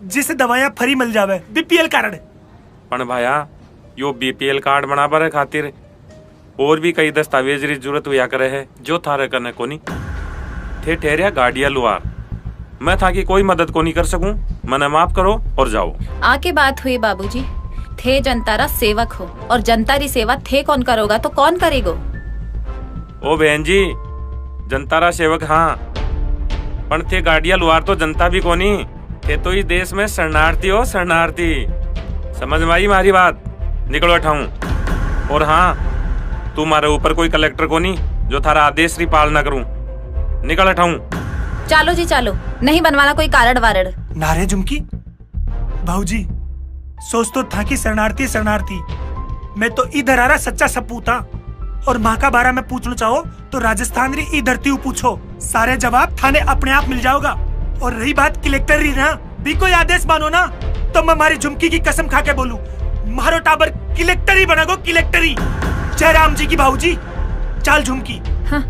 जिसे दवाइयाँ फ्री मिल जावे, बीपीएल कार्ड। पण भाया यो बीपीएल कार्ड बनाबर खातिर और भी कई दस्तावेज की जरूरत हुआ करे है, जो थारे करने को नहीं थे। ठहरिया गाड़िया लुहार, मैं था कि कोई मदद को नहीं कर सकूं, मने माफ करो और जाओ। आके बात हुई बाबूजी, थे जनतारा सेवक हो, और जनता री सेवा थे कौन करोगा तो कौन करेगो? ओ बहन जी, जनतारा सेवक हाँ, पण थे गाड़िया लुहार तो जनता भी कोनी थे, तो इस देश में शरणार्थी हो शरणार्थी। समझ में आई मारी बात? निकलो हटाऊं। और हाँ, तुम्हारे ऊपर कोई कलेक्टर को नहीं जो थारा आदेश री पालना करूं। निकल हटाऊं। चलो जी चलो, नहीं बनवाना कोई कारण वारड़। नारे झुमकी, भाऊजी सोच तो था कि शरणार्थी शरणार्थी, मैं तो इधर आ रहा सच्चा सपूत था। और माँ का बारा में पूछना चाहो तो राजस्थान री ई धरती पूछो, सारे जवाब थाने अपने आप मिल जाओगा। और रही बात कलेक्टर री ना, भी कोई आदेश मानो ना तो मैं हमारी झुमकी की कसम खा के बोलूं, मारो टाबर कलेक्टर ही बनागो, कलेक्टर ही। जय राम जी की भाऊजी। चाल झुमकी। हाँ।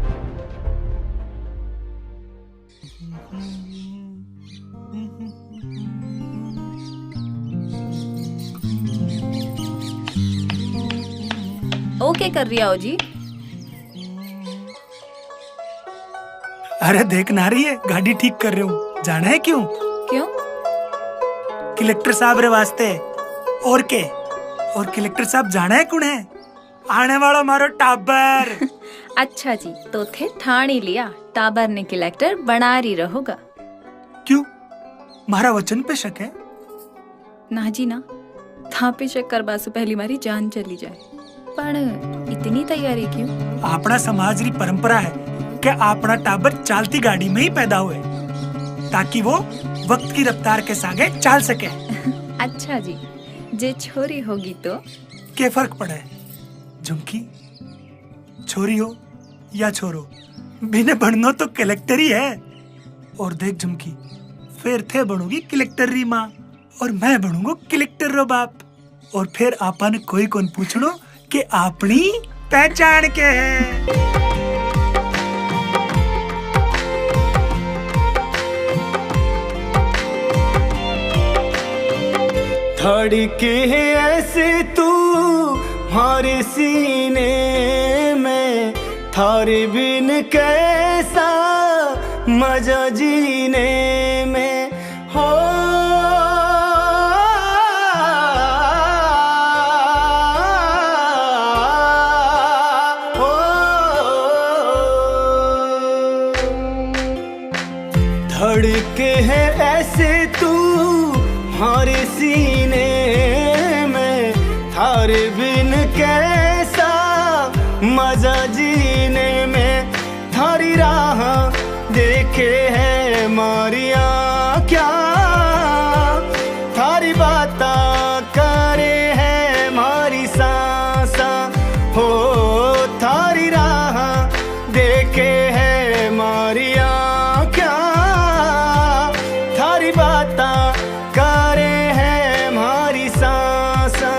ओके कर रही हो जी। अरे देख ना रही है, गाड़ी ठीक कर रहे हूँ। जाना है क्यों? क्यों? कलेक्टर साहब रे वास्ते। और के? और कलेक्टर साहब जाना है कौन है? आने वाला मारो टाबर। अच्छा जी, तो थे ठान ही लिया, टाबर ने कलेक्टर बना रही रहोगा। क्यों? मारा वचन पे शक है? ना जी ना, था पे शक करवा से पहली मारी जान चली जाए। पण इतनी तैयारी क्यों? अपना समाज री परंपरा है कि अपना टाबर चालती गाड़ी में ही पैदा हुए ताकि वो वक्त की रफ्तार के सागे चाल सके। अच्छा जी, जे छोरी होगी तो क्या फर्क पड़े? झुमकी छोरी हो या छोरो, बिने बननो तो कलेक्टर ही है। और देख झुमकी, फिर थे बनूंगी कलेक्टर री माँ और मैं बनूंगा कलेक्टर रो बाप। और फिर आपा ने कोई कौन पूछनो कि अपनी पहचान के है। धड़के ऐसे तू हमारे सीने में, थारे बिन कैसा मजा जीने में हो। धड़के है ऐसे तू हमारे सीने में, थारे बिन कैसा मजा जीने में। थारी राह देखे है मारिया क्या, थारी बाता करे है मारी सांसा हो। थारी राह देखे है मारिया क्या, थारी बाता करे है मारी सांसा।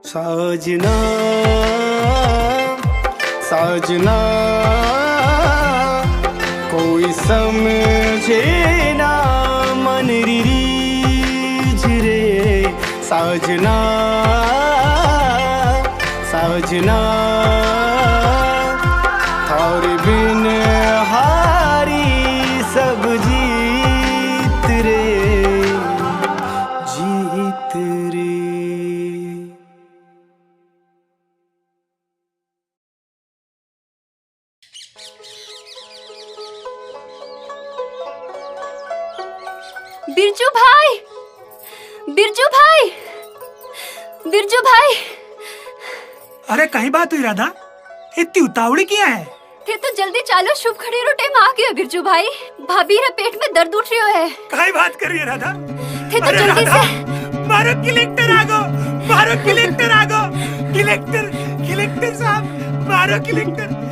साजना साजना कोई समझे ना मन रीझ रे। साजना साजना थारे बिन हारी सब जीत रे, जीत रे। बिरजू भाई, बिरजू भाई, बिरजू भाई। अरे कहीं बात हुई राधा, इतनी उतावली किया है? थे तो जल्दी चालो, शुभ खड़ी रो टाइम आ गया बिरजू भाई। भाभी रे पेट में दर्द उठ रही है। कहीं बात कर रही है राधा? थे तो जल्दी से मारो कलेक्टर आगो, मारो कलेक्टर आगो, कलेक्टर कलेक्टर साहब मारो कलेक्टर।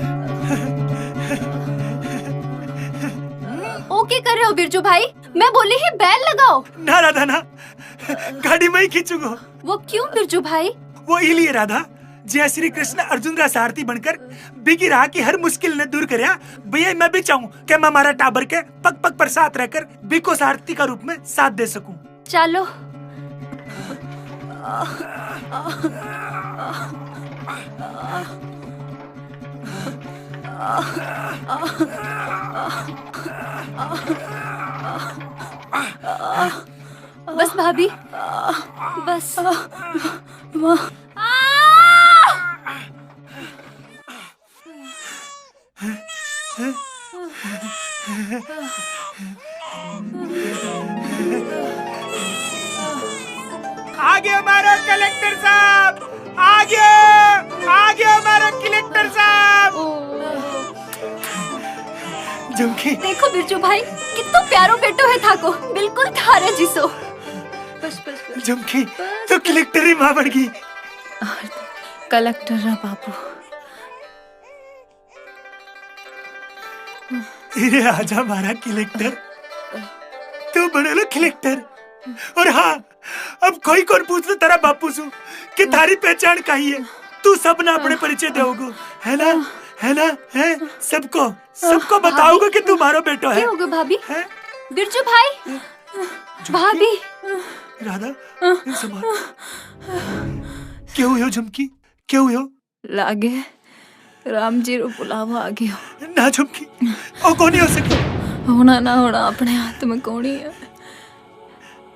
ओके कर रहे हो बिरजू भाई? मैं बोली ही बैल लगाओ। ना राधा ना, गाड़ी में ही खींचूंगा। वो क्यों बिरजू भाई? वो इलिए राधा, जय श्री कृष्ण अर्जुन रा सारथी बनकर बिकी राह की हर मुश्किल ने दूर करया। भैया मैं भी चाहूँ कि मैं हमारा टाबर के पग पग पर साथ रहकर बिको सारथी का रूप में साथ दे सकूं। चलो। बस भाभी, बस। आगे हमारा कलेक्टर साहब, आगे आगे हमारा कलेक्टर साहब। झुमकी देखो बिरजू भाई, कितना प्यारो बेटो है थाको, बिल्कुल थारे जिसो। बस बस बस। झुमकी तो कलेक्टर ही मां बन गई। कलेक्टर रा बाबू। इरे आजा हमारा कलेक्टर, तू बने लो कलेक्टर। और हाँ, अब कोई कौन पूछ लो तेरा बापू सु कि थारी पहचान काई है। तू सब ना अपने परिचय दोगो, है ना? है ना? है सबको सबको बताओगे कि तू मारो बेटो है। क्या होगा भाभी? बिरजू भाई, भाभी। राधा संभाल। क्यों हुई हो झुमकी, क्यों हुई हो? लागे राम जी रो बुलावा आ गयो। ना झुमकी, ओ कोनी हो सके। होना ना होना अपने हाथ में कोनी है।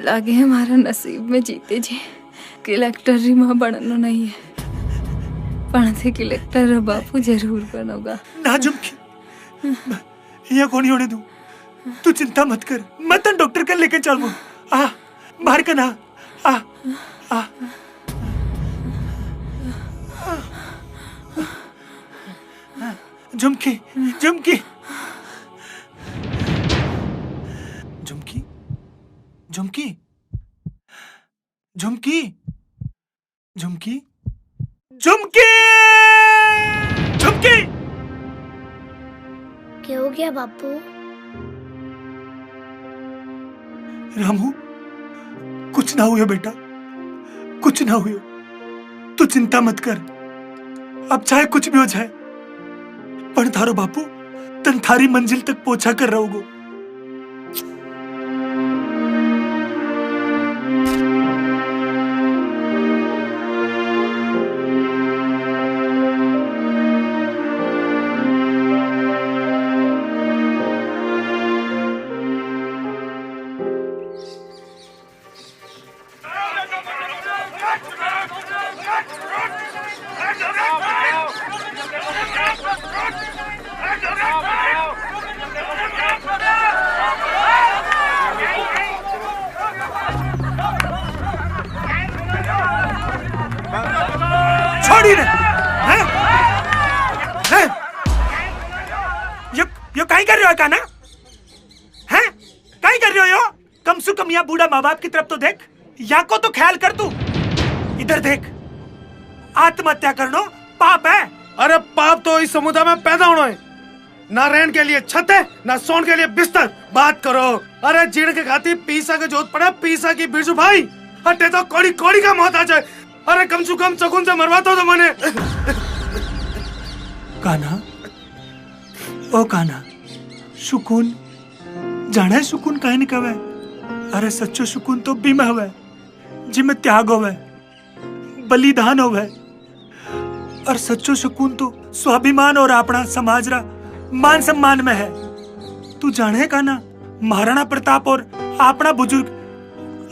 लागे हमारा नसीब में जीते जी कलेक्टर री मां बननो नहीं है, पण थे कलेक्टर रा बापू जरूर बनोगा। ना झुमकी, ये कोनी होने दूं। तू चिंता मत कर, मैं तो डॉक्टर के लेके चलूं। आ मार का ना, झुमकी झुमकी झुमकी झुमकी झुमकी झुमकी झुमकी झुमकी। क्या हो गया बापू? रामू कुछ ना हुए बेटा, कुछ ना हुए। तू चिंता मत कर, अब चाहे कुछ भी हो जाए पण थारो बापू तन थारी मंजिल तक पहुंचा कर रहोगो। छोड़ी रे, हैं? हैं? यो काई कर रहे हो काना? हैं? काई कर रहे हो यो? कम से कम यहाँ बूढ़ा माँ बाप की तरफ तो देख, या को तो ख्याल कर तू। इधर देख, आत्महत्या करना पाप है। अरे पाप तो इस समुदाय में पैदा होना है। ना रहने के लिए छत है, ना सोने के लिए बिस्तर। बात करो। अरे जीण के खाती पीसा के जोत पड़ा, पीसा की बिरजू भाई हटे तो कोड़ी कोड़ी का मौत आ जाए। अरे कम से कम चकुन से मरवा तो मैंने। कान्हा, ओ कान्हा, सुकून जाना है सुकून काहे नहीं कवे? अरे सच्चो सुकून तो बीमा हवे, जिमे त्याग होवे, बलिदान होवे। और सच्चो सुकून तो स्वाभिमान और अपना समाज रा मान सम्मान में है। तू जाने का ना, महाराणा प्रताप और अपना बुजुर्ग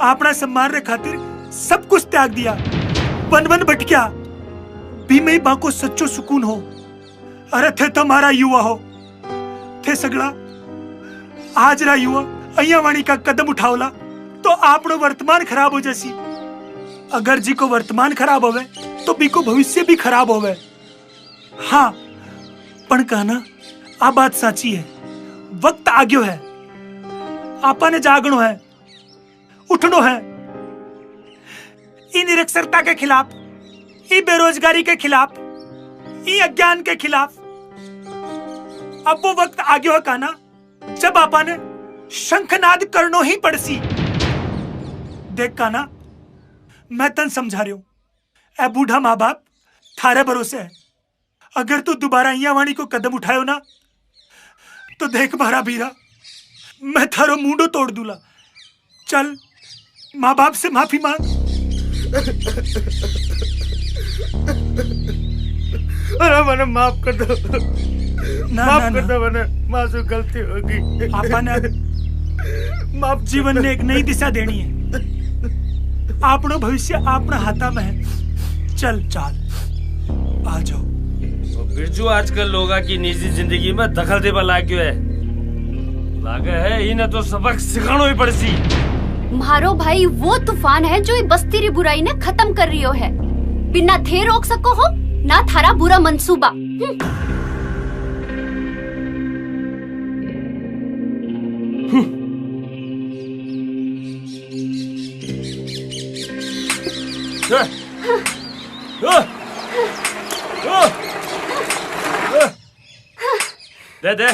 अपना सम्मान रे खातिर सब कुछ त्याग दिया, वन वन भटकिया, भी में बाको सच्चो सुकून हो। अरे थे तुम्हारा युवा हो, थे सगड़ा आज रा युवा अय्या वाणी का कदम उठावला तो आपनो वर्तमान खराब हो जैसी। अगर जी को वर्तमान खराब होवे तो बी को भविष्य भी खराब होवे। हाँ पण कहना आ बात साची है, वक्त आग्यो है, आपा ने जागणो है, उठनो है। ई निरक्षरता के खिलाफ, ई बेरोजगारी के खिलाफ, ई अज्ञान के खिलाफ अब वो वक्त आगे हो काना जब आपा ने शंखनाद करनो ही पड़सी। देख काना, मैं तन समझा रही हूं, ए बूढ़ा माँ बाप थारे भरोसे है। अगर तू दोबारा यहाँ वाणी को कदम उठायो ना तो देख मारा बीरा, मैं थारो मुंडो तोड़ दूला। चल माँ बाप से माफी मांग। अरे मैंने माफ कर दो, माफ कर दो, मैंने माँ से गलती होगी। आपा ने माफ जीवन ने एक नई दिशा देनी है। आपनो भविष्य अपना हाथा में है। चल चाल आ जाओ। बिरजू आजकल लोगा की निजी जिंदगी में दखल देवा लाग्यो है, लागे है इन्हें तो सबक सिखानो ही पड़सी। मारो भाई वो तूफान है जो ये बस्ती री बुराई ने खत्म कर रियो है। बिना थे रोक सको हो ना थारा बुरा मंसूबा। दे दे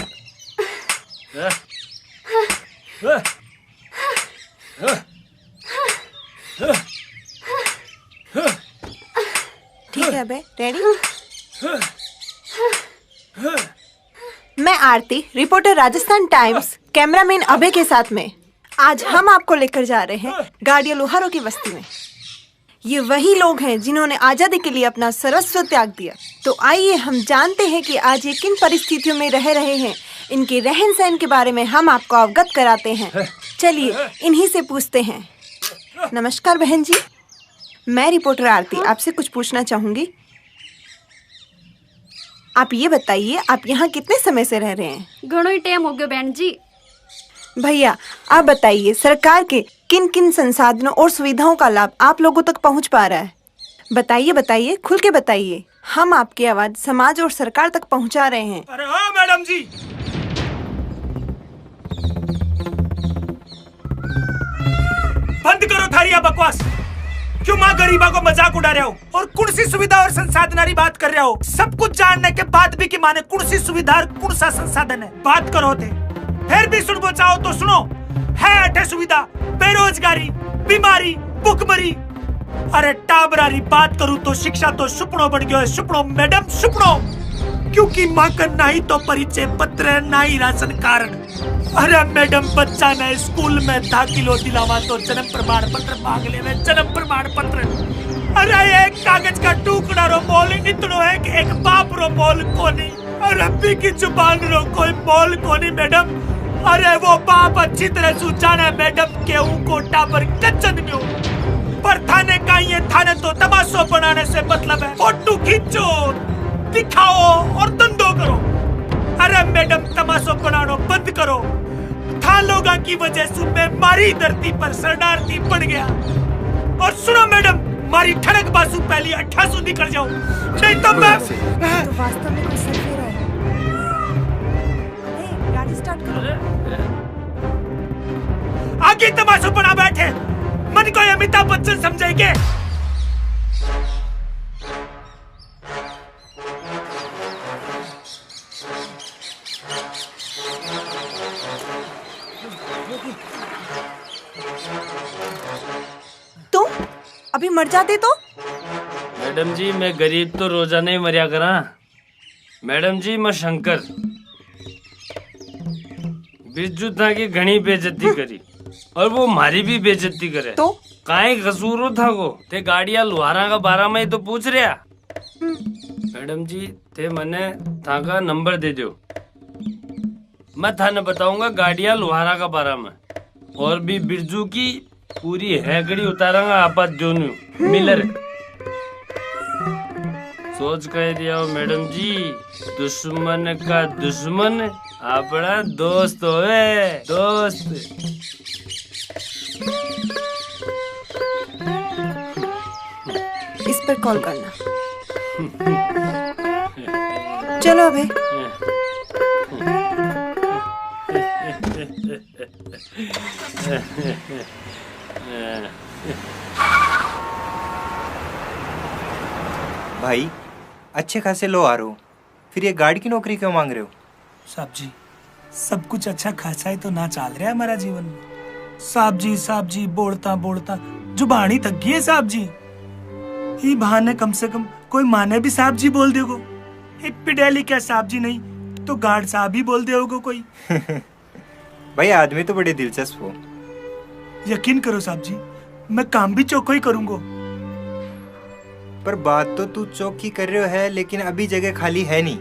ठीक है बे, रेडी? मैं आरती, रिपोर्टर राजस्थान टाइम्स, कैमरामैन अभय के साथ में आज हम आपको लेकर जा रहे हैं गाड़िया लोहारों की बस्ती में। ये वही लोग हैं जिन्होंने आजादी के लिए अपना सर्वस्व त्याग दिया। तो आइए हम जानते हैं कि आज ये किन परिस्थितियों में रह रहे हैं। इनके रहन सहन के बारे में हम आपको अवगत कराते हैं। चलिए इन्हीं से पूछते हैं। नमस्कार बहन जी, मैं रिपोर्टर आरती आपसे कुछ पूछना चाहूंगी। आप ये बताइए, आप यहाँ कितने समय से रह रहे हैं? घणो ही टाइम हो गयो बहन जी। भैया आप बताइए सरकार के किन किन संसाधनों और सुविधाओं का लाभ आप लोगों तक पहुंच पा रहा है? बताइए बताइए, खुल के बताइए। हम आपकी आवाज समाज और सरकार तक पहुंचा रहे हैं। अरे हाँ मैडम जी, बंद करो थारी ये बकवास। क्यों माँ गरीबा को मजाक उड़ा रहे हो और कौन सी सुविधा और संसाधनारी बात कर रहे हो? सब कुछ जानने के बाद भी कि माने कौन सी सुविधा और कौन सा संसाधन है बात करो थे। फिर भी सुन चाहो तो सुनो, है अठे सुविधा बेरोजगारी, बीमारी, भुखमरी। अरे टाबरारी बात करूं तो शिक्षा तो सुपनो बन गयो है, सुपनो मैडम सुपनो। क्योंकि माँ का ना ही तो परिचय पत्र ना ही राशन कार्ड। अरे मैडम बच्चा ने स्कूल में दाखिलो दिलावा तो जन्म प्रमाण पत्र मांग ले में जन्म प्रमाण पत्र। अरे एक कागज का टुकड़ा रो मोल इतनो है कि एक बाप रो मोल कोनी। अरबी की जुबान रो कोई मोल कोनी मैडम। अरे वो बाप अच्छी तरह सुझाना मैडम के को टाबर कच्चन में पर थाने का ये थाने तो तमाशो बनाने से मतलब है। फोटो खींचो, दिखाओ और धंधो करो। अरे मैडम तमाशो बनानो बंद करो। था लोगों की वजह से मैं मारी धरती पर शरणार्थी पड़ गया। और सुनो मैडम, मारी ठड़क बासु पहली 1800 निकल जाओ, नहीं तो मैं तो वास्तव में कोई सरफेरा है। गाड़ी स्टार्ट करो। आगे तमाशो बना बैठे, मन को अमिताभ बच्चन समझेंगे। तुम अभी मर जाते तो? मैडम जी मैं गरीब तो रोजाना ही मरिया करा। मैडम जी मैं शंकर बिरजू था की घनी बेइज्जती करी और वो मारी भी बेइज्जती करे तो काहे कसूर था को ते गाड़िया लुहारा का बारा में ही तो पूछ रहा। मैडम जी ते मने था का नंबर दे दो, मैं थाने बताऊंगा गाड़िया लुहारा का बारा में। और भी बिरजू की पूरी हैगड़ी उतारांगा आपात दोनों मिलर। सोच कह दिया हो मैडम जी, दुश्मन का दुश्मन अपना दोस्त होवे दोस्त। इस पर कॉल करना। चलो अबे। भाई अच्छे खासे लो आ रहे हो, फिर ये गार्ड की नौकरी क्यों मांग रहे हो? साहब जी सब कुछ अच्छा खासा ही तो ना चल रहा है हमारा जीवन में। साहब जी बोलता बोलता जुबान ही थक गई है साहब जी। ही बहाने कम से कम कोई माने भी साहब जी बोल दोगे। पिडेली क्या साहब जी नहीं तो गार्ड साहब ही बोल दोगे कोई। भाई आदमी तो बड़े दिलचस्प हो। यकीन करो साहब जी, मैं काम भी चौको ही करूंगा। पर बात तो तू चौकी कर रहे हो है, लेकिन अभी जगह खाली है नहीं।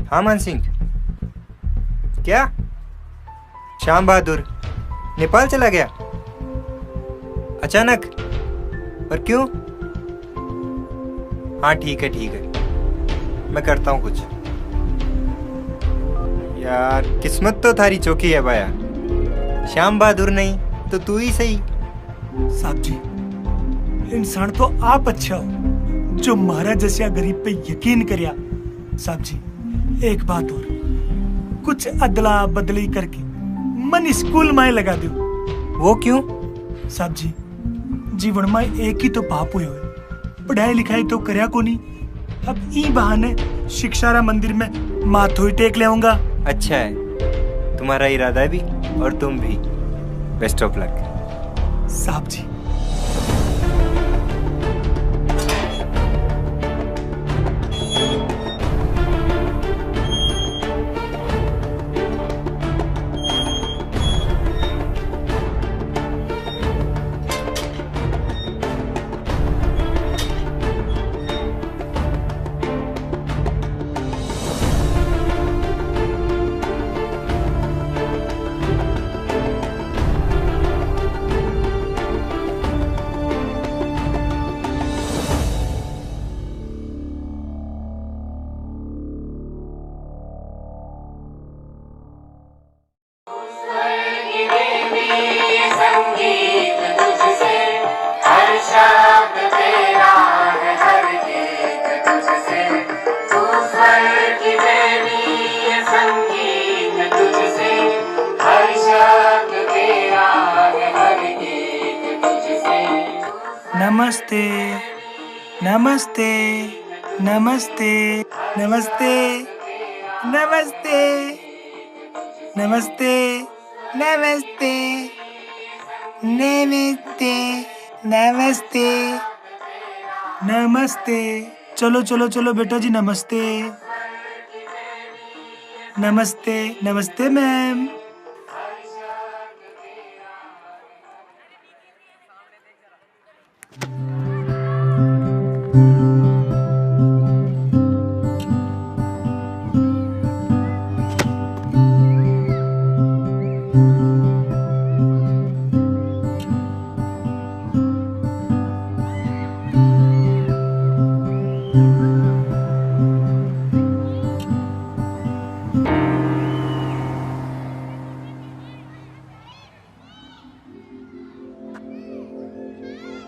हाँ मान सिंह, क्या श्याम बहादुर नेपाल चला गया अचानक? पर क्यों? हाँ ठीक है, मैं करता हूँ कुछ। यार किस्मत तो थारी चौकी है भाया, श्याम बहादुर नहीं तो तू ही सही। साहब जी इंसान तो आप अच्छा हो जो महाराज जैसा गरीब पे यकीन करिया। साहब जी एक बात और, कुछ अदला बदली करके मन स्कूल में लगा दो। वो क्यों? साहब जी जीवन में एक ही तो पाप हुए, पढ़ाई लिखाई तो करया को नहीं। अब ई बहाने शिक्षारा मंदिर में माथो ही टेक ले आऊंगा। अच्छा है, तुम्हारा इरादा भी और तुम भी। बेस्ट ऑफ लक साहब जी। नमस्ते नमस्ते नमस्ते नमस्ते नमस्ते नमस्ते नमस्ते नमस्ते नमस्ते नमस्ते। चलो चलो चलो बेटा जी, नमस्ते नमस्ते नमस्ते मैम।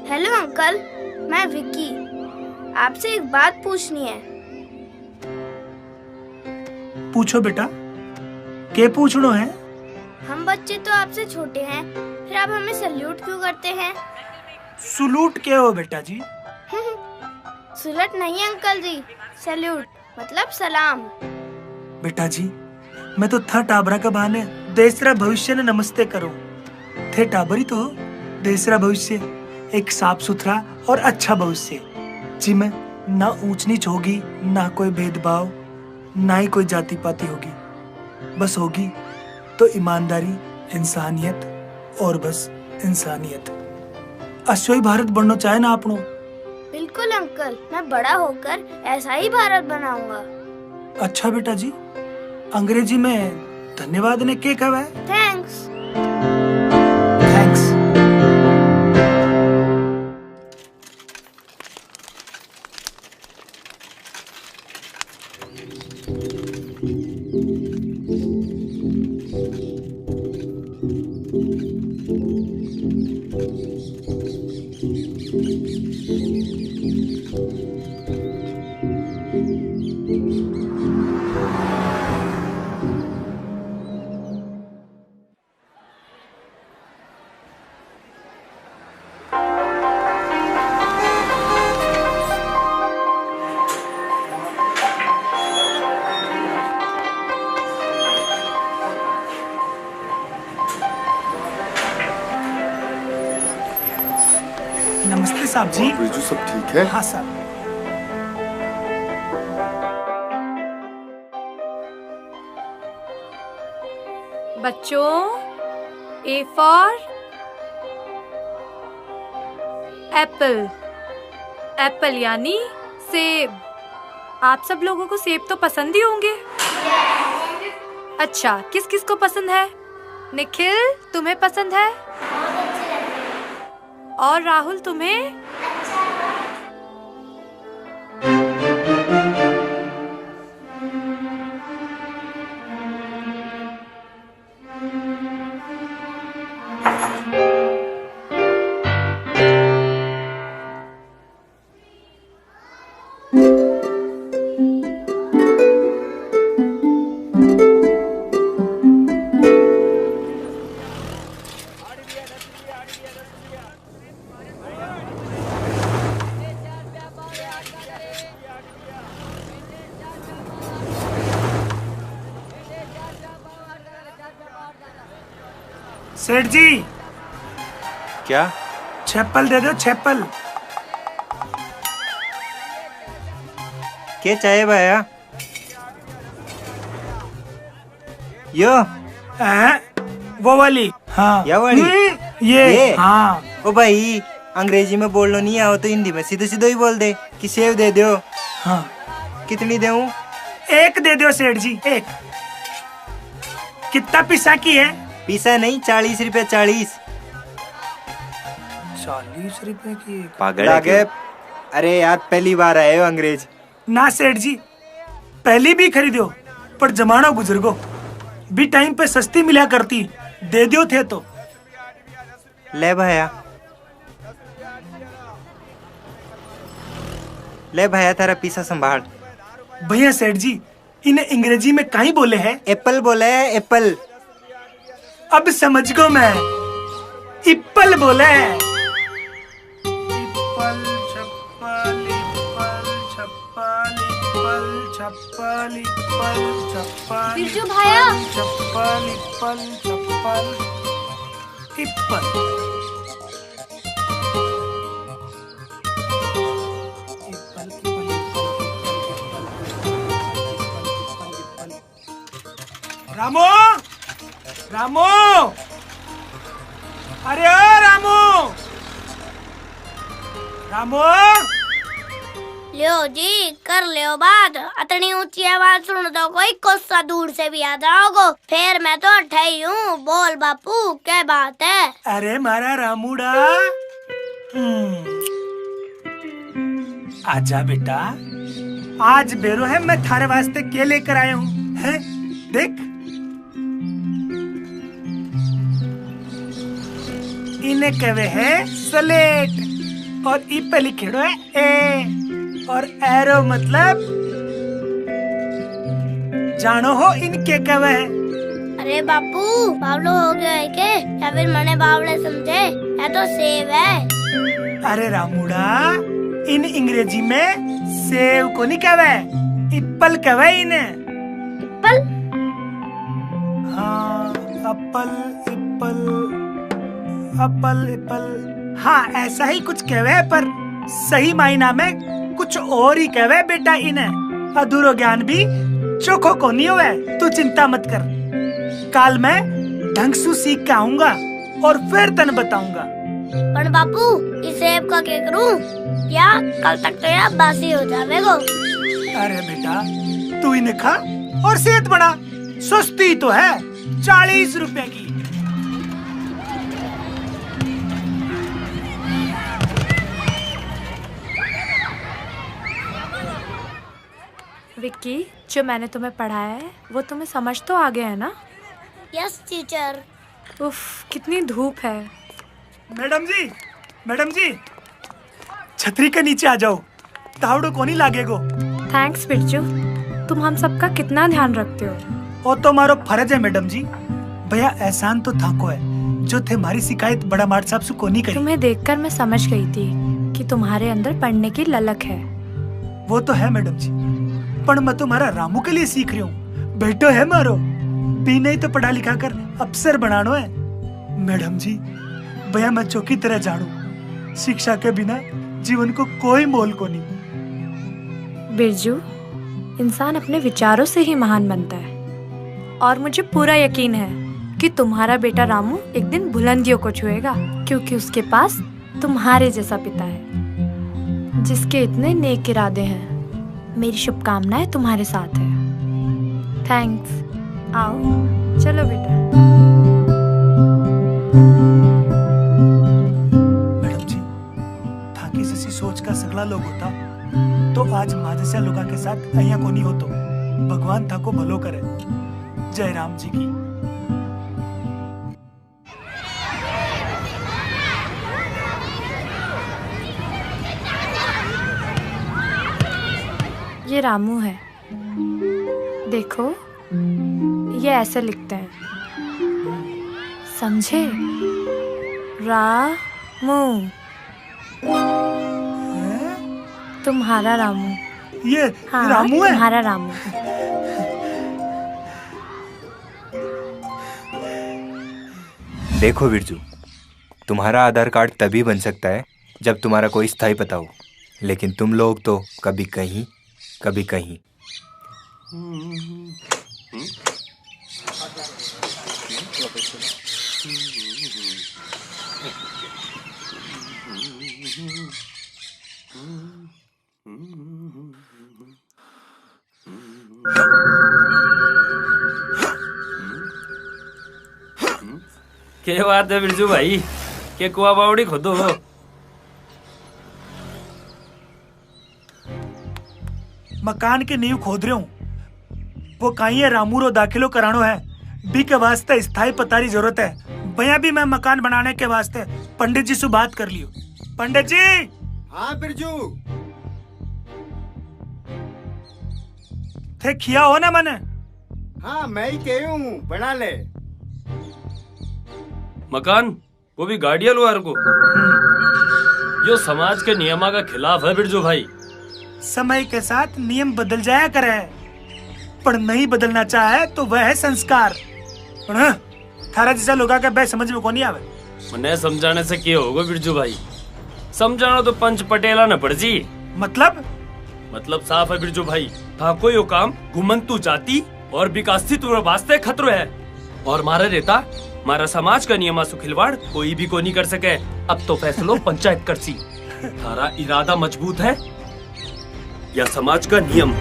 हेलो अंकल, मैं विक्की। आपसे एक बात पूछनी है। पूछो बेटा, क्या पूछनो है? हम बच्चे तो आपसे छोटे हैं, फिर आप हमें सल्यूट क्यों करते हैं? सलूट क्या हो बेटा जी? सुलट नहीं अंकल जी, सल्यूट मतलब सलाम। बेटा जी, मैं तो था टाबरा का बहाने देसरा भविष्य ने नमस्ते करो। थे टाबरी तो देसरा भविष्य, एक साफ सुथरा और अच्छा भविष्य जिसमें ना ऊंच नीच होगी, ना कोई भेदभाव, ना ही कोई जाति पाति होगी। बस होगी तो ईमानदारी, इंसानियत और बस इंसानियत। अश्वई भारत बनना चाहे ना अपनो। बिल्कुल अंकल, मैं बड़ा होकर ऐसा ही भारत बनाऊंगा। अच्छा बेटा जी, अंग्रेजी में धन्यवाद ने क्या कहा है? थैंक्स। थैंक्स। नमस्ते साहब जी। बिरजू सब ठीक है? हाँ साहब। बच्चों, ए फॉर एप्पल। एप्पल यानी सेब। आप सब लोगों को सेब तो पसंद ही होंगे। अच्छा, किस किस को पसंद है? निखिल, तुम्हें पसंद है? और राहुल, तुम्हें? सेठ जी, क्या? चप्पल दे दो, चप्पल। क्या चाहिए भैया? यो वो वाली। हाँ, या वाली? ये हाँ। ओ भाई, अंग्रेजी में बोल लो नहीं आओ तो हिंदी में सीधे सीधे ही बोल दे कि सेव दे दो। हाँ। कितनी दूं? एक दे दो सेठ जी, एक। कितना पिसा की है? पिसा नहीं, 40 रुपए। 40 रुपए की? पागल है क्या? अरे यार, पहली बार आए हो अंग्रेज। ना सेठ जी, पहली भी खरीदो पर जमाना गुजर गो भी टाइम पे सस्ती मिला करती, दे दो थे तो। ले भैया, ले भैया, तेरा पीसा संभाल। भैया सेठ जी, इन्हें अंग्रेजी में कहीं बोले है? एप्पल बोले है, एप्पल। अब समझ गो मैं, इप्पल बोले है। इप्पल चप्पल इप्पल चप्पल बिरजू भाया। चप्पल इप्पल चप्पल इप्पल रामू रामू अरे ओ रामू रामू लियो जी कर लियो बात। इतनी ऊंची आवाज सुन तो कोई कोसा दूर से भी आ जाओगो। फिर मैं तो ठही हूँ। बोल बापू क्या बात है? अरे मारा रामूड़ा आजा बेटा। आज बेरो है मैं थारे वास्ते क्या लेकर आया हूँ है? देख इन्हें कहे है स्लेट और ई पे लिखेड़ो है ए और एरो मतलब जानो हो इनके कहे है। अरे बापू बावलो हो गया है के या फिर मने बावले समझे? या तो सेव है। अरे रामूड़ा इन अंग्रेजी में सेव को नहीं कहे इप्पल कहे इन्हें। इप्पल? हाँ एप्पल इप्पल एप्पल एप्पल हाँ ऐसा ही कुछ कहवे पर सही मायना में कुछ और ही कहवे बेटा इन्हें। अधूरो ज्ञान भी चोखो को नहीं हुए। तू चिंता मत कर। काल मैं ढंग से सीख के आऊंगा और फिर तन बताऊंगा। पर बापू इस सेब का क्या करूं? या कल तक तो यार बासी हो जावेगो। अरे बेटा तू इन्हें खा और सेहत बना। सस्ती तो है 40 रुपए की। विक्की जो मैंने तुम्हें पढ़ाया है वो तुम्हें समझ तो आ गया है ना? Yes teacher. उफ कितनी धूप है। मैडम जी छतरी के नीचे आ जाओ। तावड़ो को नहीं लागेगो। थैंक्स बिरजू तुम हम सबका कितना ध्यान रखते हो। वो तो हमारा फर्ज है मैडम जी। भैया एहसान तो थाको है जो थे हमारी शिकायत बड़ा मार्ट साहब से को नहीं करी। तुम्हें देखकर मैं समझ गई थी कि तुम्हारे अंदर पढ़ने की ललक है। वो तो है मैडम जी पर मैं तुम्हारा रामू के लिए सीख रही हूँ। बेटो है मारो भी नहीं तो पढ़ा लिखा कर अफसर बनानो है। मैडम जी भैया मैं चौकी तरह जानू शिक्षा के बिना जीवन को कोई मोल को नहीं। बिरजू इंसान अपने विचारों से ही महान बनता है और मुझे पूरा यकीन है कि तुम्हारा बेटा रामू एक दिन बुलंदियों को छुएगा क्योंकि उसके पास तुम्हारे जैसा पिता है जिसके इतने नेक इरादे हैं। मेरी शुभकामनाएं तुम्हारे साथ है। थैंक्स। आओ चलो बेटा। मैडम जी थाकी जैसी सोच का सगला लोग होता तो आज माजसिया लोगों के साथ अहिया को नहीं होतो। भगवान था को भलो करे। जय राम जी की। ये रामू है। देखो ये ऐसे लिखते हैं समझे? रामू तुम्हारा रामू। ये हाँ, रामू है? तुम्हारा रामू। देखो बिरजू तुम्हारा आधार कार्ड तभी बन सकता है जब तुम्हारा कोई स्थायी पता हो लेकिन तुम लोग तो कभी कहीं कभी कहीं। क्या बात है बिरजू भाई के कुआ बावड़ी खोदो। मकान के नींव खोद रहे हूँ। वो कहीं है रामू रो दाखिलो करानो है बी के वास्ते स्थायी पतारी जरूरत है। भैया भी मैं मकान बनाने के वास्ते पंडित जी से बात कर लियो। पंडित जी। हाँ बिरजू थे खिया हो ना मने? हाँ मैं ही कह हूँ बना ले मकान वो भी गाड़िया लोहार को। यो समाज के नियमा का खिलाफ है बिरजू भाई। समय के साथ नियम बदल जाया करे, पर नहीं बदलना चाहे तो वह है संस्कार। थारा जैसा लोगा का बे समझ में को नहीं आवे। मने समझाने से क्या होगा बिरजू भाई? समझाना तो पंच पटेला न पड़ जी। मतलब साफ है बिरजू भाई, था कोई काम घुमंतु जाति और विकासित वास्ते खतरो है, और मारा रहता मारा समाज का नियमा सु खिलवाड़ कोई भी को नहीं कर सके। अब तो फैसलो पंचायत कर सी। थारा इरादा मजबूत है या समाज का नियम?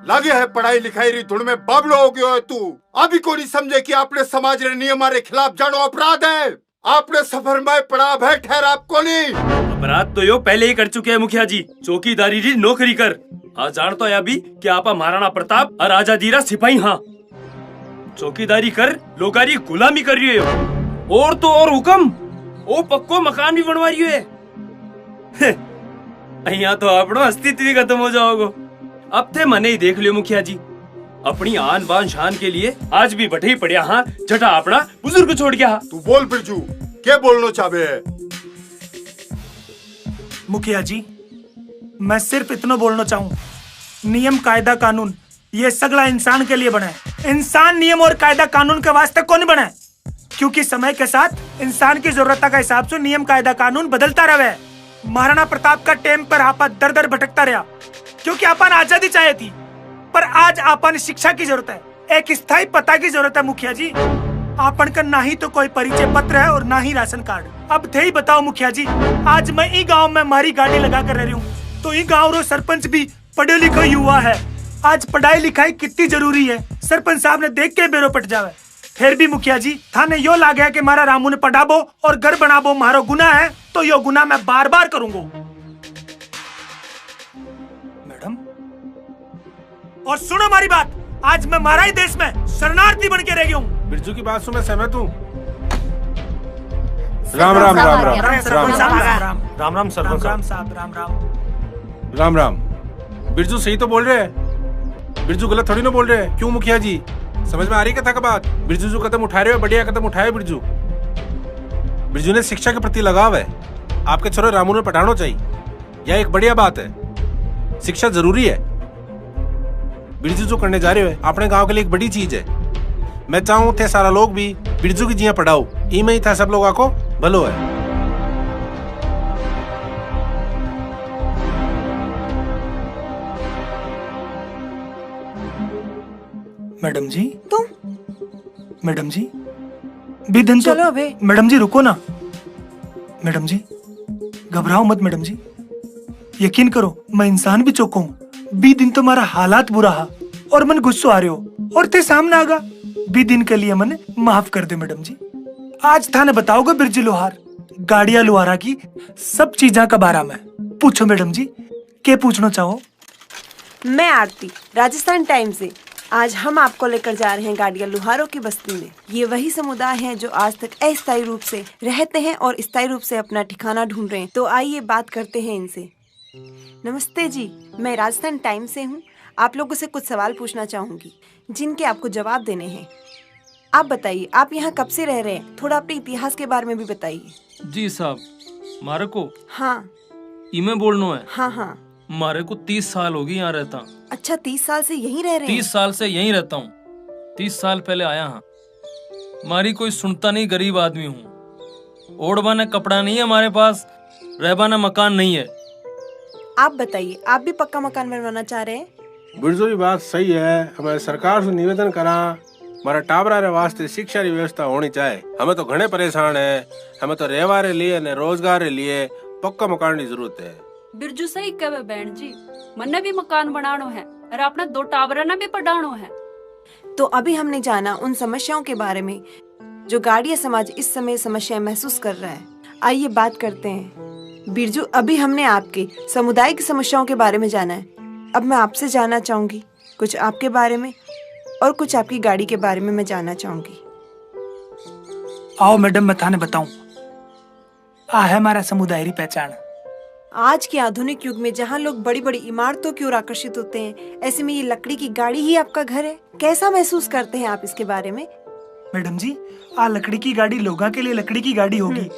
लागे है पढ़ाई लिखाई री धुन में बाबलो हो गयो है तू। अभी को नहीं समझे कि आपने समाज रे नियम रे खिलाफ जानो अपराध है। आपने सफर में पड़ा है ठहरा आपको नहीं। अपराध तो यो पहले ही कर चुके हैं मुखिया जी। चौकीदारी री नौकरी कर आज जान तो या भी कि आपा महाराणा प्रताप और आजादीरा सिपाही हाँ। चौकीदारी कर लोगारी गुलामी कर रही है, और तो और हुक्म ओ पक्को मकान भी बनवा रही है। यहाँ तो अपनो अस्तित्व ही खत्म हो जाओगे। अब थे मने ही देख लियो मुखिया जी, अपनी आन बान शान के लिए आज भी बटे ही पड़िया हाँ जटा अपना बुजुर्ग छोड़ गया। तू बोल बिरजू, क्या बोलना चाहे है? मुखिया जी, मैं सिर्फ इतना बोलना चाहूँ, नियम कायदा कानून ये सगला इंसान के लिए बना है। इंसान नियम और कायदा कानून के वास्ते कौन बना है? क्योंकि समय के साथ इंसान की जरूरत का हिसाब से नियम कायदा कानून बदलता रहे। महाराणा प्रताप का टेम पर आपा दर दर भटकता रहा क्योंकि आपन आजादी चाहिए थी, पर आज आपन शिक्षा की जरूरत है, एक स्थायी पता की जरूरत है। मुखिया जी, आपन का ना ही तो कोई परिचय पत्र है और ना ही राशन कार्ड। अब थे ही बताओ मुखिया जी, आज मैं ई गांव में मारी गाड़ी लगा कर रह रही हूँ, तो ई गांव रो सरपंच भी पढ़े लिखा युवा है। आज पढ़ाई लिखाई कितनी जरूरी है सरपंच साहब ने देख के बेरो पट जावे। फिर भी मुखिया जी, थाने यो लागे है कि मारा रामू ने पढ़ाबो और घर बनाबो मारो गुनाह है, तो यो गुनाह मैं बार बार करूंगा। और सुनो हमारी बात, आज मैं मारा ही देश में शरणार्थी बन के रह गया हूँ। बिरजू की बात सुन मैं सहमत हूँ। राम राम राम राम राम राम सरपंच साहब, राम राम। बिरजू सही तो बोल रहे हैं, बिरजू गलत थोड़ी ना बोल रहे हैं। क्यों मुखिया जी, समझ में आ रही कथा का बात? बिरजू जो कदम उठा रहे हो बढ़िया कदम उठाए। बिरजू ने शिक्षा के प्रति लगाव है। आपके छोरे रामू ने पढ़ाना चाहिए, यह एक बढ़िया बात है। शिक्षा जरूरी है। बिरजू जो करने जा रहे हो अपने गांव के लिए एक बड़ी चीज है। मैं चाहूँ थे सारा लोग भी बिरजू की जिया पढ़ाओ, ई में ही था सब लोगों को भलो है। मैडम जी, मैडम जी भी दिन चलो अबे। मैडम जी रुको ना। मैडम जी घबराओ मत। मैडम जी यकीन करो, मैं इंसान भी चौंका हूँ। बी दिन तुम्हारा हालात बुरा है और मन गुस्सो आ रहे हो और ते सामने आगा। बी दिन के लिए मन माफ कर दे मैडम जी। आज थाने बताओगे बिरजू लोहार गाड़िया लुहारा की सब चीजा का बारा में पूछो। मैडम जी क्या पूछना चाहो? मैं आरती, राजस्थान टाइम्स से। आज हम आपको लेकर जा रहे हैं गाड़िया लुहारों की बस्ती में। ये वही समुदाय हैं जो आज तक अस्थायी रूप से रहते हैं और स्थायी रूप से अपना ठिकाना ढूंढ रहे हैं। तो आइए बात करते हैं इनसे। नमस्ते जी, मैं राजस्थान टाइम्स से हूँ। आप लोगों से कुछ सवाल पूछना चाहूंगी जिनके आपको जवाब देने हैं। आप बताइए, आप यहाँ कब से रह रहे हैं? थोड़ा अपने इतिहास के बारे में भी बताइए। जी साहब, मारे को हाँ इमे बोलनो है। हाँ हाँ, मारे को 30 साल हो गई यहाँ रहता। अच्छा, 30 साल से यहीं रह रहे हैं? 30 साल से यहीं रहता हूँ। 30 साल पहले आया हाँ। मारी कोई सुनता नहीं, गरीब आदमी हूँ। ओढ़बा न कपड़ा नहीं है हमारे पास, रहबा न मकान नहीं है। आप बताइए, आप भी पक्का मकान बनवाना चाह रहे हैं? बिरजू की बात सही है। हमारे सरकार से निवेदन करा, हमारा टाबरा रे वास्ते शिक्षा की व्यवस्था होनी चाहिए। हमें तो घने परेशान है, हमें तो रहवा रे लिए न रोजगार रे लिए पक्का मकान की जरूरत है। बिरजू सही कहे बहन जी, मन्ने भी मकान बनानो है और अपना 2 टाबरा ना भी पढ़ानो है। तो अभी हमने जाना उन समस्याओं के बारे में जो गाड़िया समाज इस समय समस्याएं महसूस कर रहा है। आइए बात करते हैं बिरजू, अभी हमने आपके समुदाय की समस्याओं के बारे में जाना है। अब मैं आपसे जानना चाहूंगी कुछ आपके बारे में और कुछ आपकी गाड़ी के बारे में मैं जानना चाहूंगी। आओ मैडम, मैं थाने बताऊं। आ है हमारा समुदाय की पहचान। आज के आधुनिक युग में जहाँ लोग बड़ी बड़ी इमारतों की ओर आकर्षित होते हैं, ऐसे में ये लकड़ी की गाड़ी ही आपका घर है। कैसा महसूस करते हैं आप इसके बारे में? मैडम जी, आ लकड़ी की गाड़ी लोगों के लिए लकड़ी की गाड़ी होगी,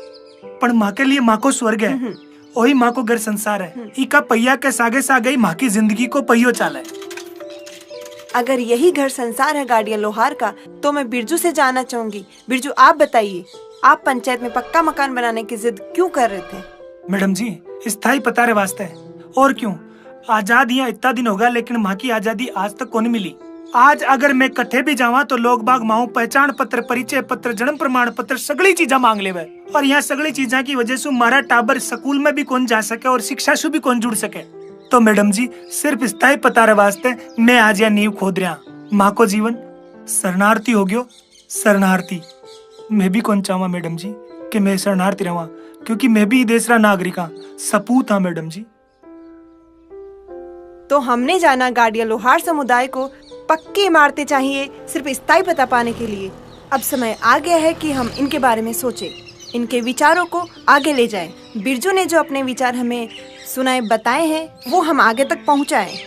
पर माँ के लिए माँ को स्वर्ग है। वही माँ को घर संसार है। इका पहिया के सागे सागे माँ की जिंदगी को पहियो चाल है। अगर यही घर संसार है गाड़िया लोहार का, तो मैं बिरजू से जानना चाहूंगी। बिरजू, आप बताइए, आप पंचायत में पक्का मकान बनाने की जिद क्यों कर रहे थे? मैडम जी, स्थायी पता रे वास्ते। और क्यों? आजाद यहाँ इतना दिन होगा, लेकिन माँ की आजादी आज तक कौन मिली। आज अगर मैं कट्ठे भी जावा तो लोग बाग माओ पहचान पत्र, परिचय पत्र, जन्म प्रमाण पत्र सगली चीजा मांग ले। और यहाँ सगली चीजा की वजह से मारा टाबर स्कूल में भी कौन जा सके और शिक्षा से भी कौन जुड़ सके। तो मैडम जी, सिर्फ स्थायी पता रे वास्ते मैं आज यहाँ नींव खोद रहा। माँ को जीवन शरणार्थी हो गयो, शरणार्थी। मैं भी कौन चाहवा मैडम जी कि मैं शरणार्थी रहा, क्योंकि मैं भी देश रा नागरिक हाँ, सपूत हाँ मैडम जी। तो हमने जाना गाड़िया लोहार समुदाय को पक्की इमारतें चाहिए सिर्फ स्थायी पता पाने के लिए। अब समय आ गया है कि हम इनके बारे में सोचें, इनके विचारों को आगे ले जाएं। बिरजू ने जो अपने विचार हमें सुनाए बताए हैं, वो हम आगे तक पहुंचाएं।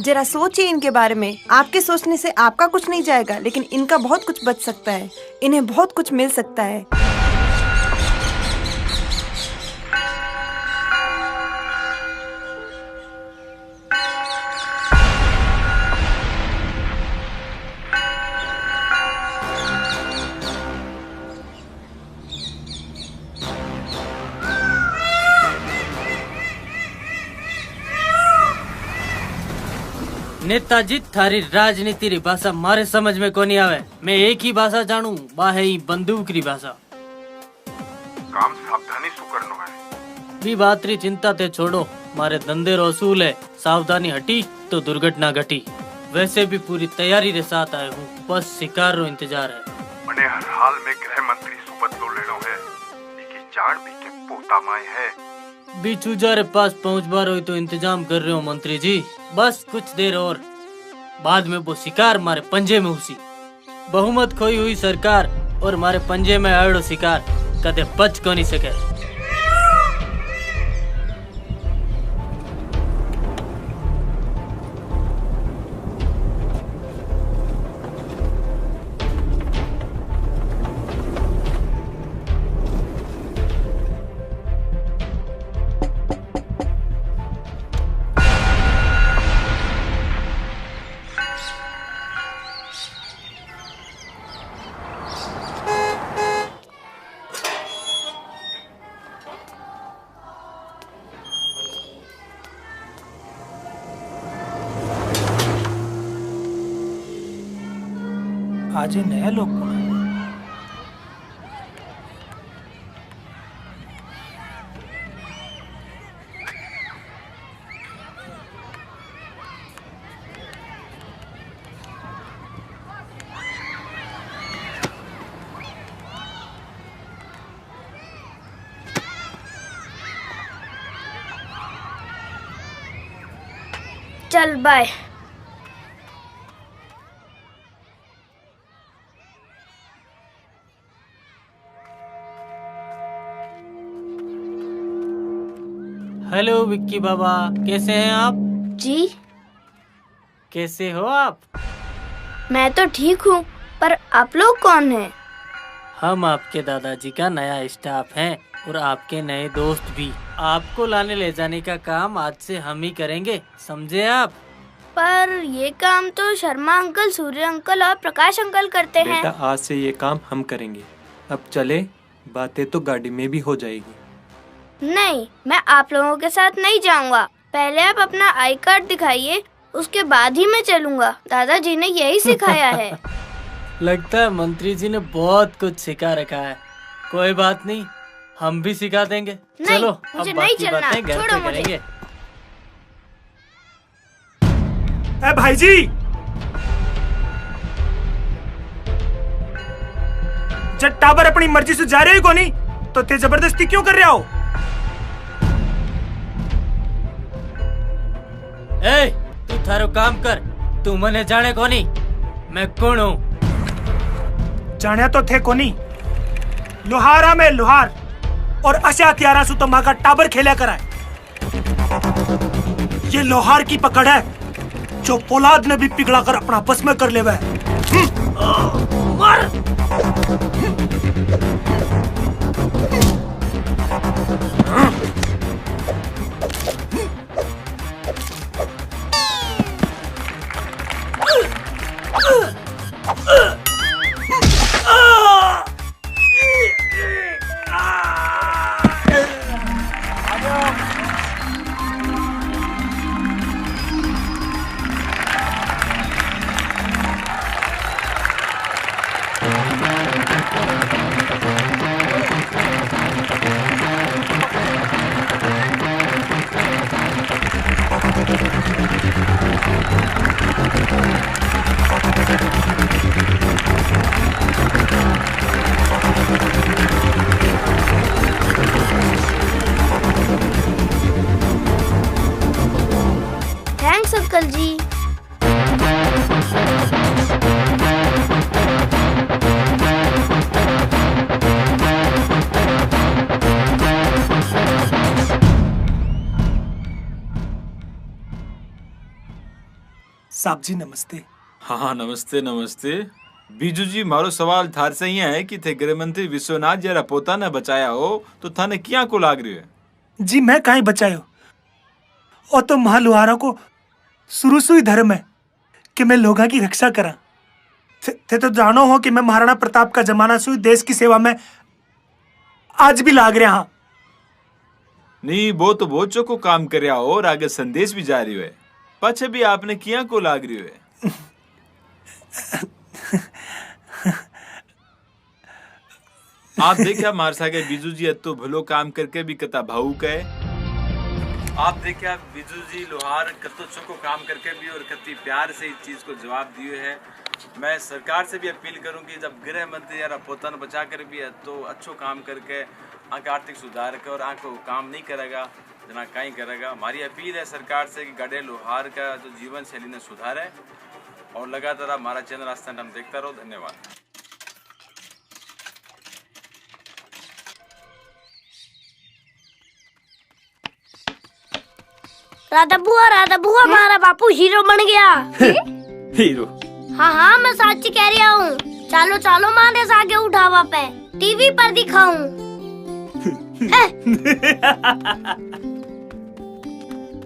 जरा सोचिए इनके बारे में। आपके सोचने से आपका कुछ नहीं जाएगा, लेकिन इनका बहुत कुछ बच सकता है, इन्हें बहुत कुछ मिल सकता है। नेताजी, थारी राजनीति री भाषा मारे समझ में कोनी आवे। मैं एक ही भाषा जानू, बा है बंदूक री भाषा। काम सावधानी सु करनो है। भी बात री चिंता ते छोड़ो, मारे धंधे रो असूल है, सावधानी हटी तो दुर्घटना घटी। वैसे भी पूरी तैयारी के साथ आए हूँ, बस शिकार रो इंतजार है। मने हर हाल में गृह मंत्री सुबत लो लेनो है, इकी जान भी के पोता माए है। बिचूजा रे पास पहुँच बार हो तो इंतजाम कर रहे हो मंत्री जी। बस कुछ देर और बाद में वो शिकार मारे पंजे में उसी। बहुमत खोई हुई सरकार और मारे पंजे में आड़ो शिकार कदे बच को नहीं सके। आज ये नया लोग कौन है? चल बाय। हेलो विक्की बाबा, कैसे हैं आप? जी कैसे हो आप? मैं तो ठीक हूँ, पर आप लोग कौन हैं? हम आपके दादाजी का नया स्टाफ हैं और आपके नए दोस्त भी। आपको लाने ले जाने का काम आज से हम ही करेंगे, समझे आप? पर ये काम तो शर्मा अंकल, सूर्य अंकल और प्रकाश अंकल करते हैं। बेटा, आज से ये काम हम करेंगे। अब चले, बातें तो गाड़ी में भी हो जाएगी। नहीं, मैं आप लोगों के साथ नहीं जाऊंगा। पहले आप अपना आई कार्ड दिखाइए, उसके बाद ही मैं चलूंगा। दादाजी ने यही सिखाया है। लगता है मंत्री जी ने बहुत कुछ सिखा रखा है। कोई बात नहीं, हम भी सिखा देंगे। चलो, अब मुझे नहीं बाकी चलना, बातें घर छोड़ो पे मुझे। करेंगे। ए भाई जी, जब टाबर अपनी मर्जी से जा रहे हो को नहीं, तो ते जबरदस्ती क्यों कर रहे हो? ए, तू थारो काम कर। तू मने जाने कोनी मैं कौन हूँ? जाने तो थे कोनी, लोहारा में लोहार और अशा त्यारा सु तो माँ का टाबर खेला कराए। ये लोहार की पकड़ है जो पोलाद ने भी पिघला कर अपना बस में कर लेवा है। मार! थैंक्स अंकल जी। साहब जी नमस्ते। हाँ नमस्ते नमस्ते। बीजू जी मारो सवाल थार से ही है कि थे गृह मंत्री विश्वनाथ जरा पोता ने बचाया हो तो थाने क्या को लाग रही है? जी मैं कहीं बचायो और तो महालुहारों को शुरू से ही धर्म है कि मैं लोगों की रक्षा करा। थे तो जानो हो कि मैं महाराणा प्रताप का जमाना से देश की सेवा में आज भी लाग रहा। नहीं वो तो बहुत चौको काम कर रहा हो और आगे संदेश भी जारी है। पछे भी आपने किया को लाग रही है? आप देखा मार सागे बीजू जी तो भलो काम करके भी कता भावुक है। आप देखा बीजू जी लोहार कतो चौको काम करके भी और कति प्यार से इस चीज को जवाब दिए है। मैं सरकार से भी अपील करूं कि जब गृह मंत्री यार पोता ने बचा कर भी है तो अच्छो काम करके आंख आर्थिक सुधार कर और आंख को काम नहीं करेगा जना कहीं करेगा। हमारी अपील है सरकार से कि गाड़े लोहार का जो जीवन शैली ने सुधारे और लगातार हमारा चैनल रास्ता हम देखता रहो। धन्यवाद। राधा बुआ हमारा बापू हीरो बन गया। हीरो? हाँ हाँ मैं सच कह रहा हूँ। चलो चलो माने आगे उठावा पे टीवी पर दिखाऊं।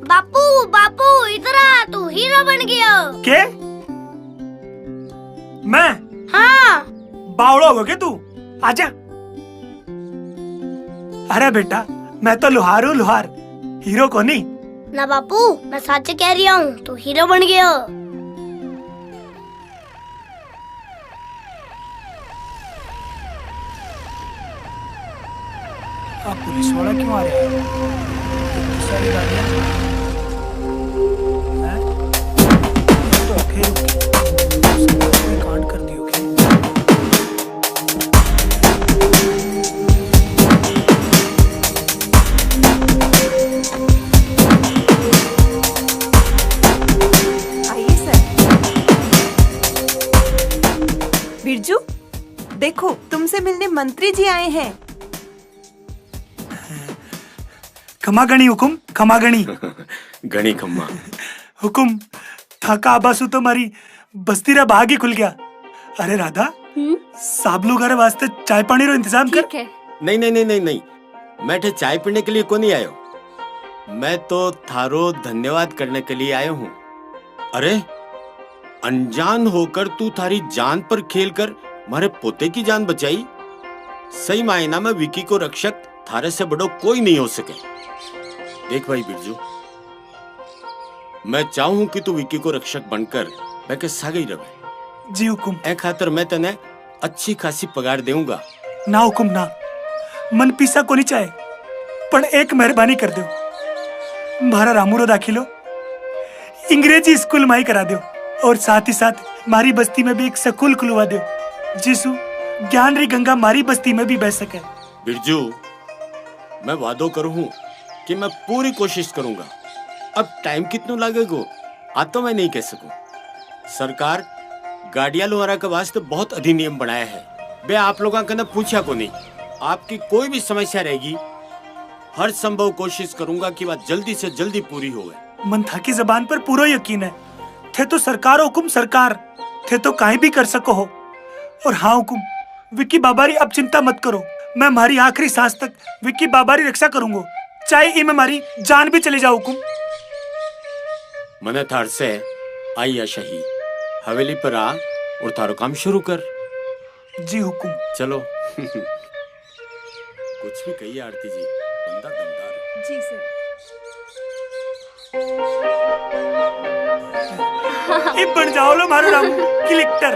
बापू बापू इधर आ, तू हीरो बन गया। के? मैं? हाँ। बावड़ो हो गया तू? आजा। अरे बेटा मैं तो लोहार हूँ, लोहार, हीरो को नहीं। ना बापू मैं सच कह रही हूँ, तू हीरो बन गया। आप पुलिस वाला क्यों आ रहे हैं? सारी गाड़ियाँ हैं? तो कांड कर दी होगी। आइए सर। बिरजू देखो तुमसे मिलने मंत्री जी आए हैं। खमा गणी हुकुम, खमा गणी। गणी खम्मा। हुकुम थका आबासु तो मारी बस्ती रा भाग ही खुल गया। अरे राधा साब लोग अरे वास्ते चाय पानी रो इंतजाम कर। नहीं नहीं नहीं नहीं नहीं, मैं ठे चाय पीने के लिए को नहीं आयो। मैं तो थारो धन्यवाद करने के लिए आयो हूँ। अरे अनजान होकर तू थारी जान पर खेलकर मारे पोते की जान बचाई। सही मायना में विकी को रक्षक थारे से बड़ो कोई नहीं हो सके। देख भाई बिरजू, मैं चाहूं कि तू विकी को रक्षक बनकर मैं के सागे ही रहे। जी हुकुम। ए खातर मैं तने अच्छी खासी पगार देऊंगा। ना हुकुम ना, मन पीसा को नहीं चाहे, पर एक मेहरबानी कर दो। मारा रामूरो दाखिलो अंग्रेजी स्कूल में ही करा दो और साथ ही साथ मारी बस्ती में भी एक स्कूल खुलवा दो जिसु ज्ञान री गंगा मारी बस्ती में भी बह सके। बिरजू मैं वादो करूं कि मैं पूरी कोशिश करूंगा अब टाइम कितना लगेगा आज तो मैं नहीं कह सकूं। सरकार गाड़िया लोहारा के वास्ते बहुत अधिनियम बनाया है। बे आप लोगों का ना पूछा को नहीं। आपकी कोई भी समस्या रहेगी, हर संभव कोशिश करूंगा कि वह जल्दी से जल्दी पूरी होवे। मन था की जबान पर पूरा यकीन है। थे तो सरकार हुकुम सरकार, थे तो काहे भी कर सको हो। और हाँ हुकुम, विक्की बाबारी अब चिंता मत करो। मैं हमारी आखिरी सांस तक विक्की बाबारी रक्षा करूंगा, चाहे इमे हमारी जान भी चली जाओ हुकुम। मने थार से आई आशा ही हवेली पर आ और थारो काम शुरू कर। जी हुकुम। चलो कुछ भी कहिए आरती जी, बंदा दमदार है। जी सर। ये बन जाओ लो मारो रामू कलेक्टर।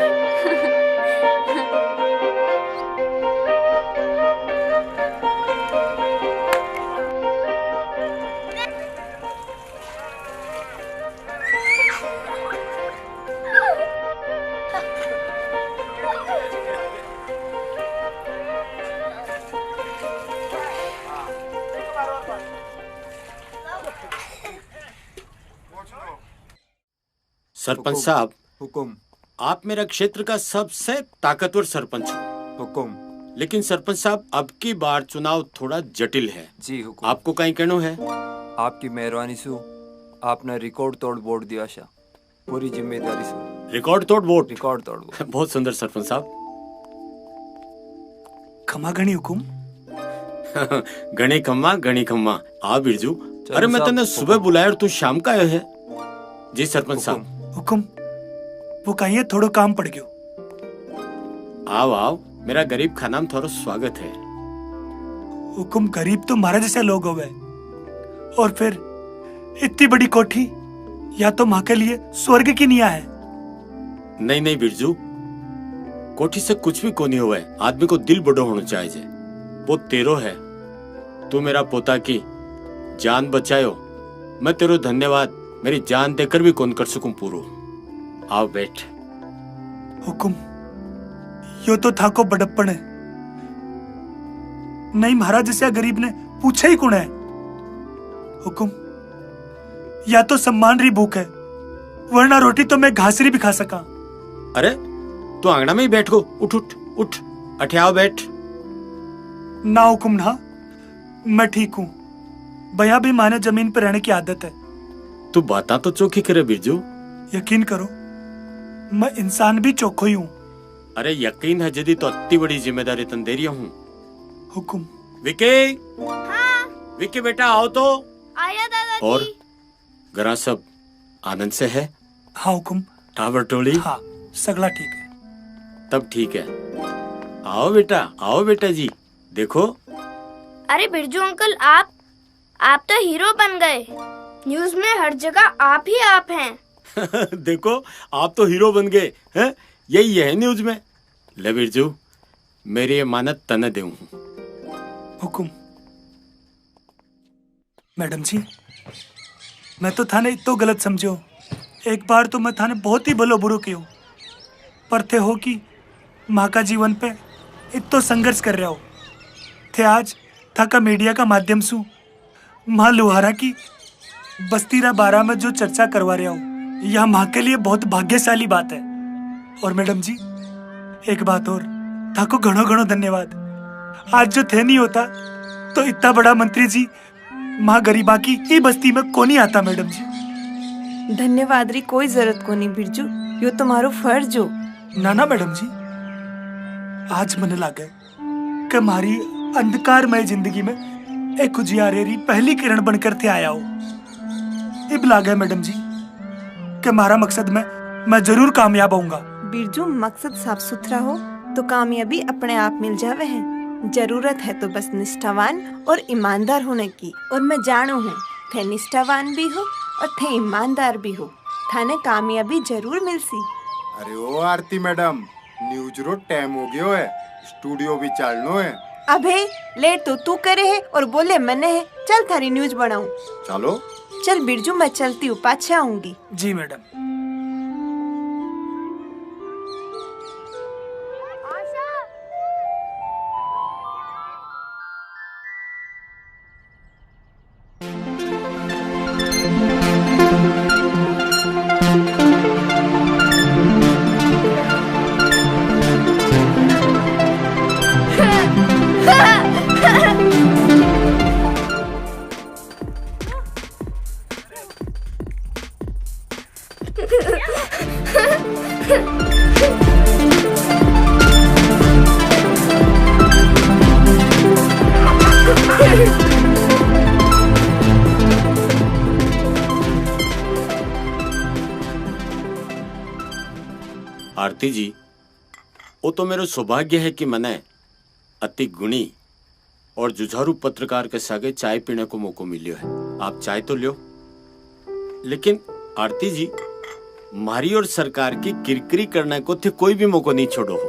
सरपंच साहब, हुकुम। आप मेरा क्षेत्र का सबसे ताकतवर सरपंच हो। हुकुम। लेकिन सरपंच साहब, अब की बार चुनाव थोड़ा जटिल है। जी हुकुम। आपको कहीं कहना है? आपकी मेहरबानी सु आपने रिकॉर्ड तोड़ वोट दिया शा, पूरी जिम्मेदारी से। रिकॉर्ड तोड़ वोट? रिकॉर्ड तोड़ वोट। बहुत सुंदर सरपंच साहब। खमा गणी हुकुम। गणी खम्मा गणी खम्मा। आ बिरजू, अरे मैं तने सुबह बुलाया और तू शाम का आया है। जी सरपंच साहब। हुकुम, वो कहिए थोड़ो काम पड़ गयो। आओ आओ, मेरा गरीब खाना में थोड़ा स्वागत है। हुकुम, गरीब तो हमारे जैसे लोग हो गए, और फिर इतनी बड़ी कोठी या तो माँ के लिए स्वर्ग की निया है। नहीं नहीं बिरजू, कोठी से कुछ भी कोनी हुआ है। आदमी को दिल बड़ो होना चाहिए। वो तेरो है, तू मेरा पोता की जान बचायो। मैं तेरो धन्यवाद मेरी जान देकर भी कौन कर सकूं पूरो। आओ बैठ। हुकुम, यो तो था को बड़प्पन है। नहीं महाराज जैसे गरीब ने पूछा ही कौन है। हुकुम, या तो सम्मान री भूख है, वरना रोटी तो मैं घासरी भी खा सका। अरे तू आंगना में ही बैठ गो। उठ उठ उठ, अठे आओ बैठ। ना हुकुम ना, मैं ठीक हूँ। भैया भी माने जमीन पर रहने की आदत है। तू बाता तो चौकी करे बिरजू। यकीन करो, मैं इंसान भी चौखो ही हूँ। अरे यकीन है जदी तो अति बड़ी जिम्मेदारी तन दे रहा हूँ। हुकुम। विके। हाँ। विके बेटा आओ तो। आया दादाजी। और घरा सब आनंद से है? हाँ हुकुम। टावर टोली? हाँ, सगला ठीक है। तब ठीक है। आओ बेटा जी, देखो। अरे बिरजू अंकल, आप तो हीरो बन गए। न्यूज में हर जगह आप ही आप हैं। देखो, आप तो हीरो बन गए हैं। यही है न्यूज में। ले बिरजू, मेरी अमानत तने देऊं। हुकुम। मैडम जी, मैं तो थाने इतो गलत समझो। एक बार तो मैं थाने बहुत ही भलो बुरो कियो, पर थे हो कि माँ का जीवन पे इतो संघर्ष कर रहा हो। थे आज था का मीडिया का माध्यम सु माँ लोहारा की बस्तीरा बारा में जो चर्चा करवा रहा हो, यह माँ के लिए बहुत भाग्यशाली बात है। और मैडम जी, एक बात और, था को घणो घणो धन्यवाद। आज जो थे नहीं होता तो इतना बड़ा मंत्री जी माँ गरीबा की ही बस्ती में को नहीं आता। मैडम जी, धन्यवाद री कोई जरूरत को नहीं बिरजू, यो तुम्हारो फर्ज हो। ना ना मैडम जी, आज मने लागे कि हमारी अंधकारमय जिंदगी में एक उजियारे पहली किरण बनकर थे आया हो। इब लागे मैडम जी कि हमारा मकसद में मैं जरूर कामयाब होऊंगा। बिरजू, मकसद साफ सुथरा हो तो कामयाबी अपने आप मिल जावे है। जरूरत है तो बस निष्ठावान और ईमानदार होने की। और मैं जानो हूँ थे निष्ठावान भी हो और थे ईमानदार भी हो, थाने कामयाबी जरूर मिलसी। अरे ओ आरती मैडम, न्यूज रो टाइम हो गयो है, स्टूडियो भी चलनो है। अबे लेट तो तू करे है और बोले मैंने है। चल थारी न्यूज बनाऊं। चलो। चल बिरजू, मैं चलती हूँ, पाछे आऊंगी। जी मैडम। आरती जी, वो तो मेरा सौभाग्य है कि मैंने अति गुणी और जुझारू पत्रकार के सागे चाय पीने को मौको मिलियो है। आप चाय तो लियो। लेकिन आरती जी, मारी और सरकार की किरकिरी करने को थे कोई भी मौको नहीं छोड़ो हो।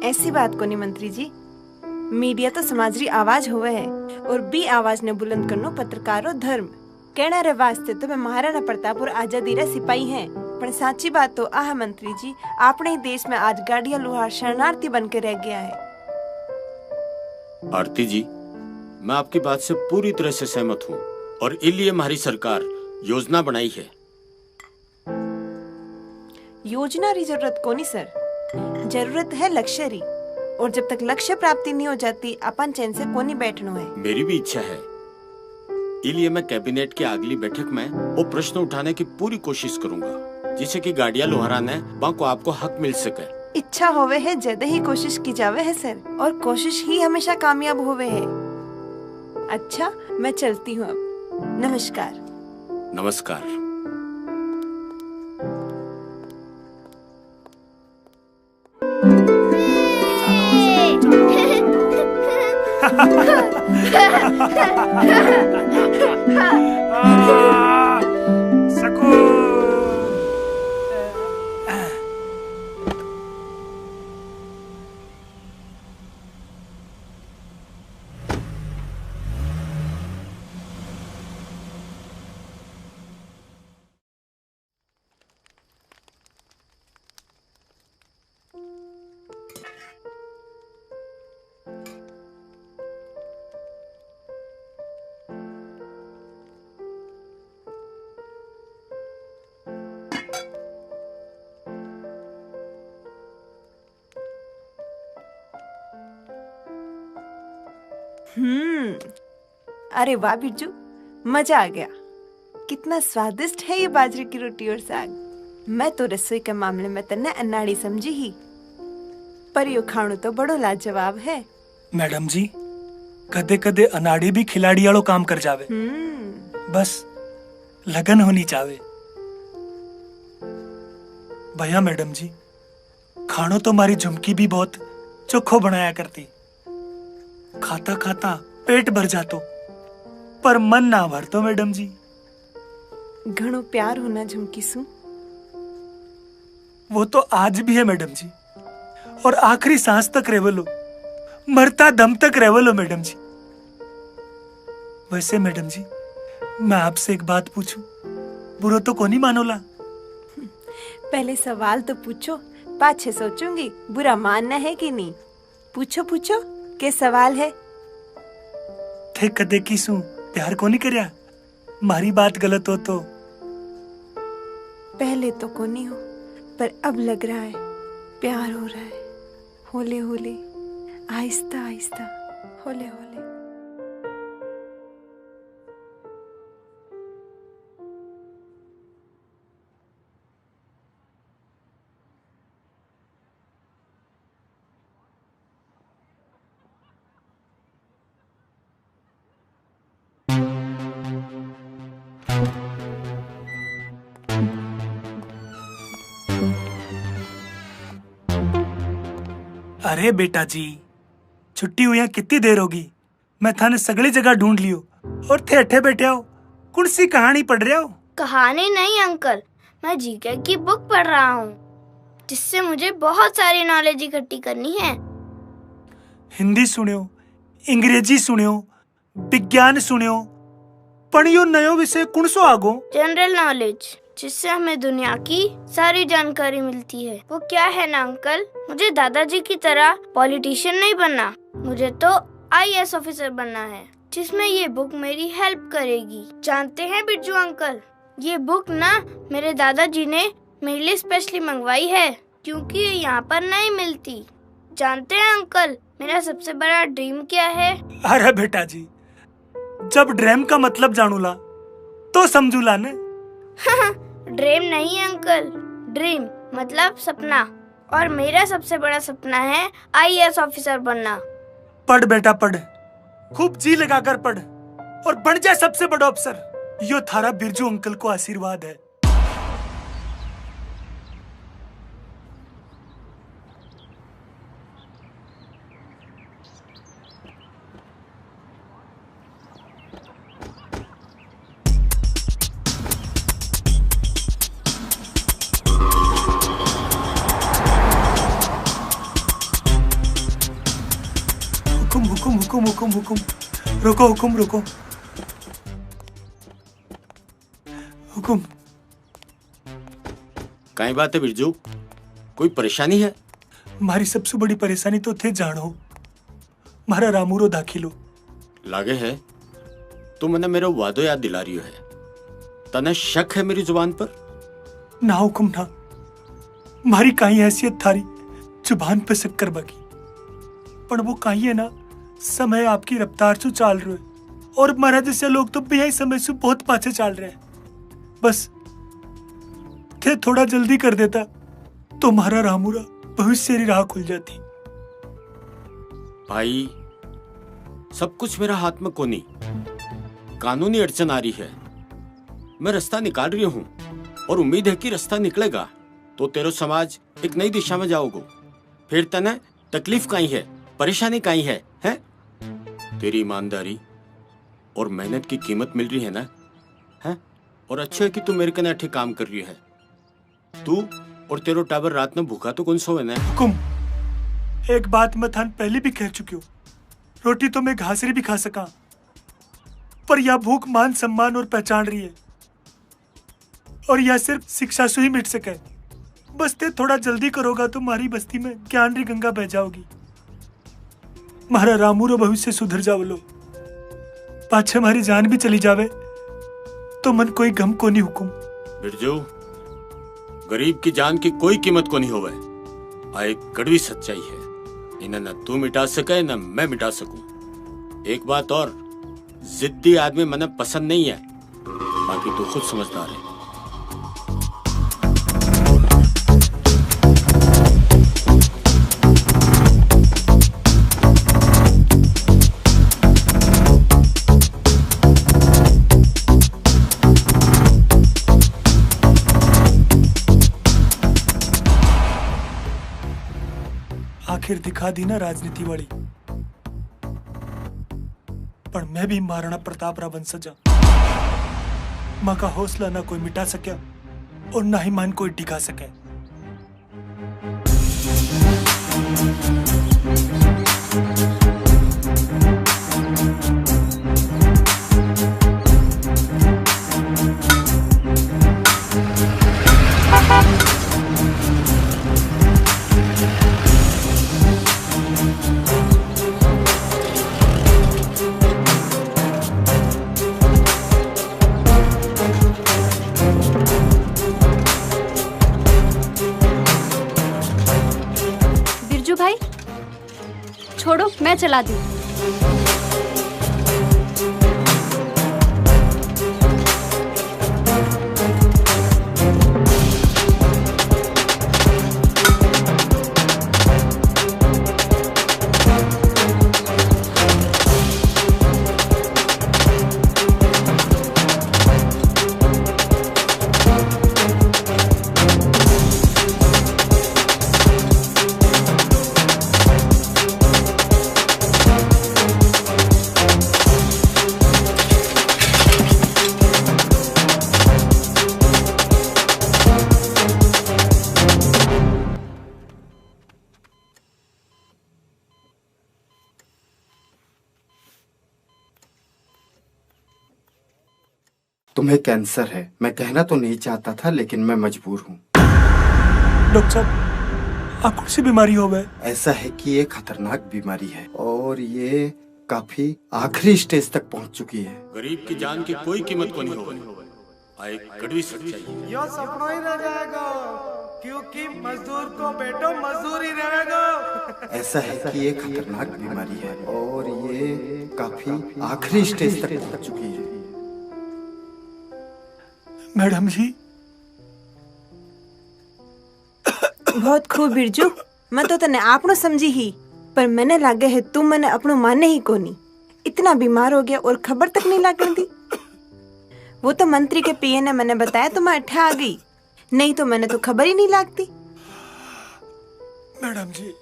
ऐसी बात को नहीं मंत्री जी, मीडिया तो समाज री आवाज हुए है और बी आवाज ने बुलंद करनो पत्रकारों धर्म। कहना रे वास्ते तो मैं महाराणा प्रताप और आजादी रे सिपाही हैं, पर साची बात तो आह मंत्री जी, अपने ही देश में आज गाड़िया लोहार शरणार्थी बन के रह गया है। आरती जी, मैं आपकी बात से पूरी तरह से सहमत हूँ और इसलिए हमारी सरकार योजना बनाई है। योजना री जरूरत को नहीं सर, जरूरत है लक्ष्य री, और जब तक लक्ष्य प्राप्ति नहीं हो जाती अपन चैन से को नहीं बैठना है। मेरी भी इच्छा है, इसलिए मैं कैबिनेट की अगली बैठक में वो प्रश्न उठाने की पूरी कोशिश करूंगा जिससे कि गाड़िया लोहारा ने बाको आपको हक मिल सके। इच्छा होवे है ज्यादा ही कोशिश की जावे है सर, और कोशिश ही हमेशा कामयाब होवे है। अच्छा, मैं चलती हूँ अब। नमस्कार। नमस्कार। अरे वाह बिरजू, मजा आ गया। कितना स्वादिष्ट है ये बाजरे की रोटी और साग। मैं तो रसोई के मामले में तन्ने अन्नाड़ी समझी ही, पर यो खाणो तो बड़ो लाजवाब है। मैडम जी, कदे कदे अनाड़ी भी खिलाड़ी वालों काम कर जावे, बस लगन होनी चावे। भैया मैडम जी, खाणो तो मारी झुमकी भी बहुत चोखो बनाया करती। खाता खाता पेट भर जातो, पर मन ना भरतो मैडम जी। घणो प्यार होना झुमकी सु। वो तो आज भी है मैडम जी, और आखिरी सांस तक रेवलो, मरता दम तक रेवलो मैडम जी। वैसे मैडम जी, मैं आपसे एक बात पूछूं, बुरो तो कोनी मानोला? पहले सवाल तो पूछो, पाछे सोचूंगी बुरा मानना है कि नहीं। पूछो पूछो, के सवाल है? थे कदे किसू प्यार को नहीं करया? मारी बात गलत हो तो? पहले तो को नहीं हो, पर अब लग रहा है प्यार हो रहा है। होले होले, आहिस्ता आहिस्ता, होले होले। अरे बेटा जी, छुट्टी हुई कितनी देर होगी? मैं थाने सगली जगह ढूंढ लियो और थे अठे बैठे हो, कौन सी कहानी पढ़ रहे हो? कहानी नहीं अंकल, मैं जीके की बुक पढ़ रहा हूँ, जिससे मुझे बहुत सारी नॉलेज इकट्ठी करनी है। हिंदी सुनियो, अंग्रेजी सुनियो, विज्ञान सुनियो, पढ़ियो नयो विषय कौन सो आगो? जनरल नॉलेज, जिससे हमें दुनिया की सारी जानकारी मिलती है। वो क्या है ना अंकल, मुझे दादाजी की तरह पॉलिटिशियन नहीं बनना, मुझे तो IAS ऑफिसर बनना है, जिसमें ये बुक मेरी हेल्प करेगी। जानते हैं बिरजू अंकल, ये बुक ना मेरे दादाजी ने मेरे लिए स्पेशली मंगवाई है, क्योंकि ये यहाँ पर नहीं मिलती। जानते हैं अंकल, मेरा सबसे बड़ा ड्रीम क्या है? अरे बेटा जी, जब ड्रीम का मतलब जानूला तो समझूला ने। ड्रीम नहीं अंकल, ड्रीम मतलब सपना, और मेरा सबसे बड़ा सपना है IAS ऑफिसर बनना। पढ़ बेटा पढ़, खूब जी लगाकर पढ़ और बन जा सबसे बड़ा अफसर। यो थारा बिरजू अंकल को आशीर्वाद है। हुकुम हुकुम हुकुम, रुको हुकुम रुको। हुकुम। कई बात है बिरजू, कोई परेशानी है? मारी सबसे बड़ी परेशानी तो थे जानो, मारा रामूरो दाखिलो लागे है तू मने मेरो वादो याद दिला रही है। तने शक है मेरी जुबान पर? ना हुकुम ना, मारी काई हैसियत थारी जुबान पे शक्कर बाकी, पर वो काई है ना समय आपकी रफ्तार से चाल रहे और मारा जैसे लोग तो भी यही समय से बहुत पाछे चाल रहे हैं। बस थे थोड़ा जल्दी कर देता तो मारा रामूरा भविष्य की राह खुल जाती। भाई सब कुछ मेरा हाथ में कोनी, कानूनी अड़चन आ रही है, मैं रास्ता निकाल रही हूँ और उम्मीद है कि रास्ता निकलेगा तो तेरो समाज एक नई दिशा में जाओगे। फिर तने तकलीफ काई है, परेशानी काई है, हैं? तेरी ईमानदारी और मेहनत की कीमत मिल रही है ना, हैं? और अच्छा है कि तू मेरे कने अच्छे काम कर रही है। तू और तेरो टाबर रात में भूखा तो कौन सोवे ना। हुकुम, एक बात मैं थान पहले भी कह चुकी हूँ, रोटी तो मैं घासरी भी खा सका, पर यह भूख मान सम्मान और पहचान रही है, और यह सिर्फ शिक्षा से ही मिट सके। बस ते थोड़ा जल्दी करोगा तो हमारी बस्ती में ज्ञान री गंगा बह जाओगी। मारा रामूरो भविष्य सुधर जाओ लो, पाछे हमारी जान भी चली जावे तो मन कोई गम को नहीं। हुकुम बिरजू, गरीब की जान की कोई कीमत को नहीं होवे, आ एक कड़वी सच्चाई है, इन्हें न तू मिटा सके न मैं मिटा सकूं। एक बात और, जिद्दी आदमी मने पसंद नहीं है, बाकी तू खुद समझदार है। आखिर दिखा दी ना राजनीति वाली, पर मैं भी महाराणा प्रताप रा बन सजा। माँ का हौसला ना कोई मिटा सके और ना ही मान कोई टिका सके। भाई छोड़ो, मैं चला दूं। तुम्हें कैंसर है। मैं कहना तो नहीं चाहता था, लेकिन मैं मजबूर हूँ। डॉक्टर साहब, आप कौन सी बीमारी हो गए? ऐसा है कि ये खतरनाक बीमारी है और ये काफी आखिरी स्टेज तक पहुँच चुकी है। गरीब की जान की कोई कीमत को नहीं होगी, एक कड़वी सच्चाई है। यो सपना ही रह जाएगा, क्योंकि मजदूर को बेटो मजदूर ही रहेगा। ऐसा है कि ये खतरनाक बीमारी है और ये काफी आखिरी स्टेज तक पहुँच चुकी है। मैडम जी, बहुत खूब बिरजू, मैं तो तने आपनो समझी ही, पर मैंने लागे है तू मैंने अपनो माने ही कोनी। इतना बीमार हो गया और खबर तक नहीं लागने दी। वो तो मंत्री के पीए ने मैंने बताया तो मैं अठा आ गई, नहीं तो मैंने तो खबर ही नहीं लागती। मैडम जी,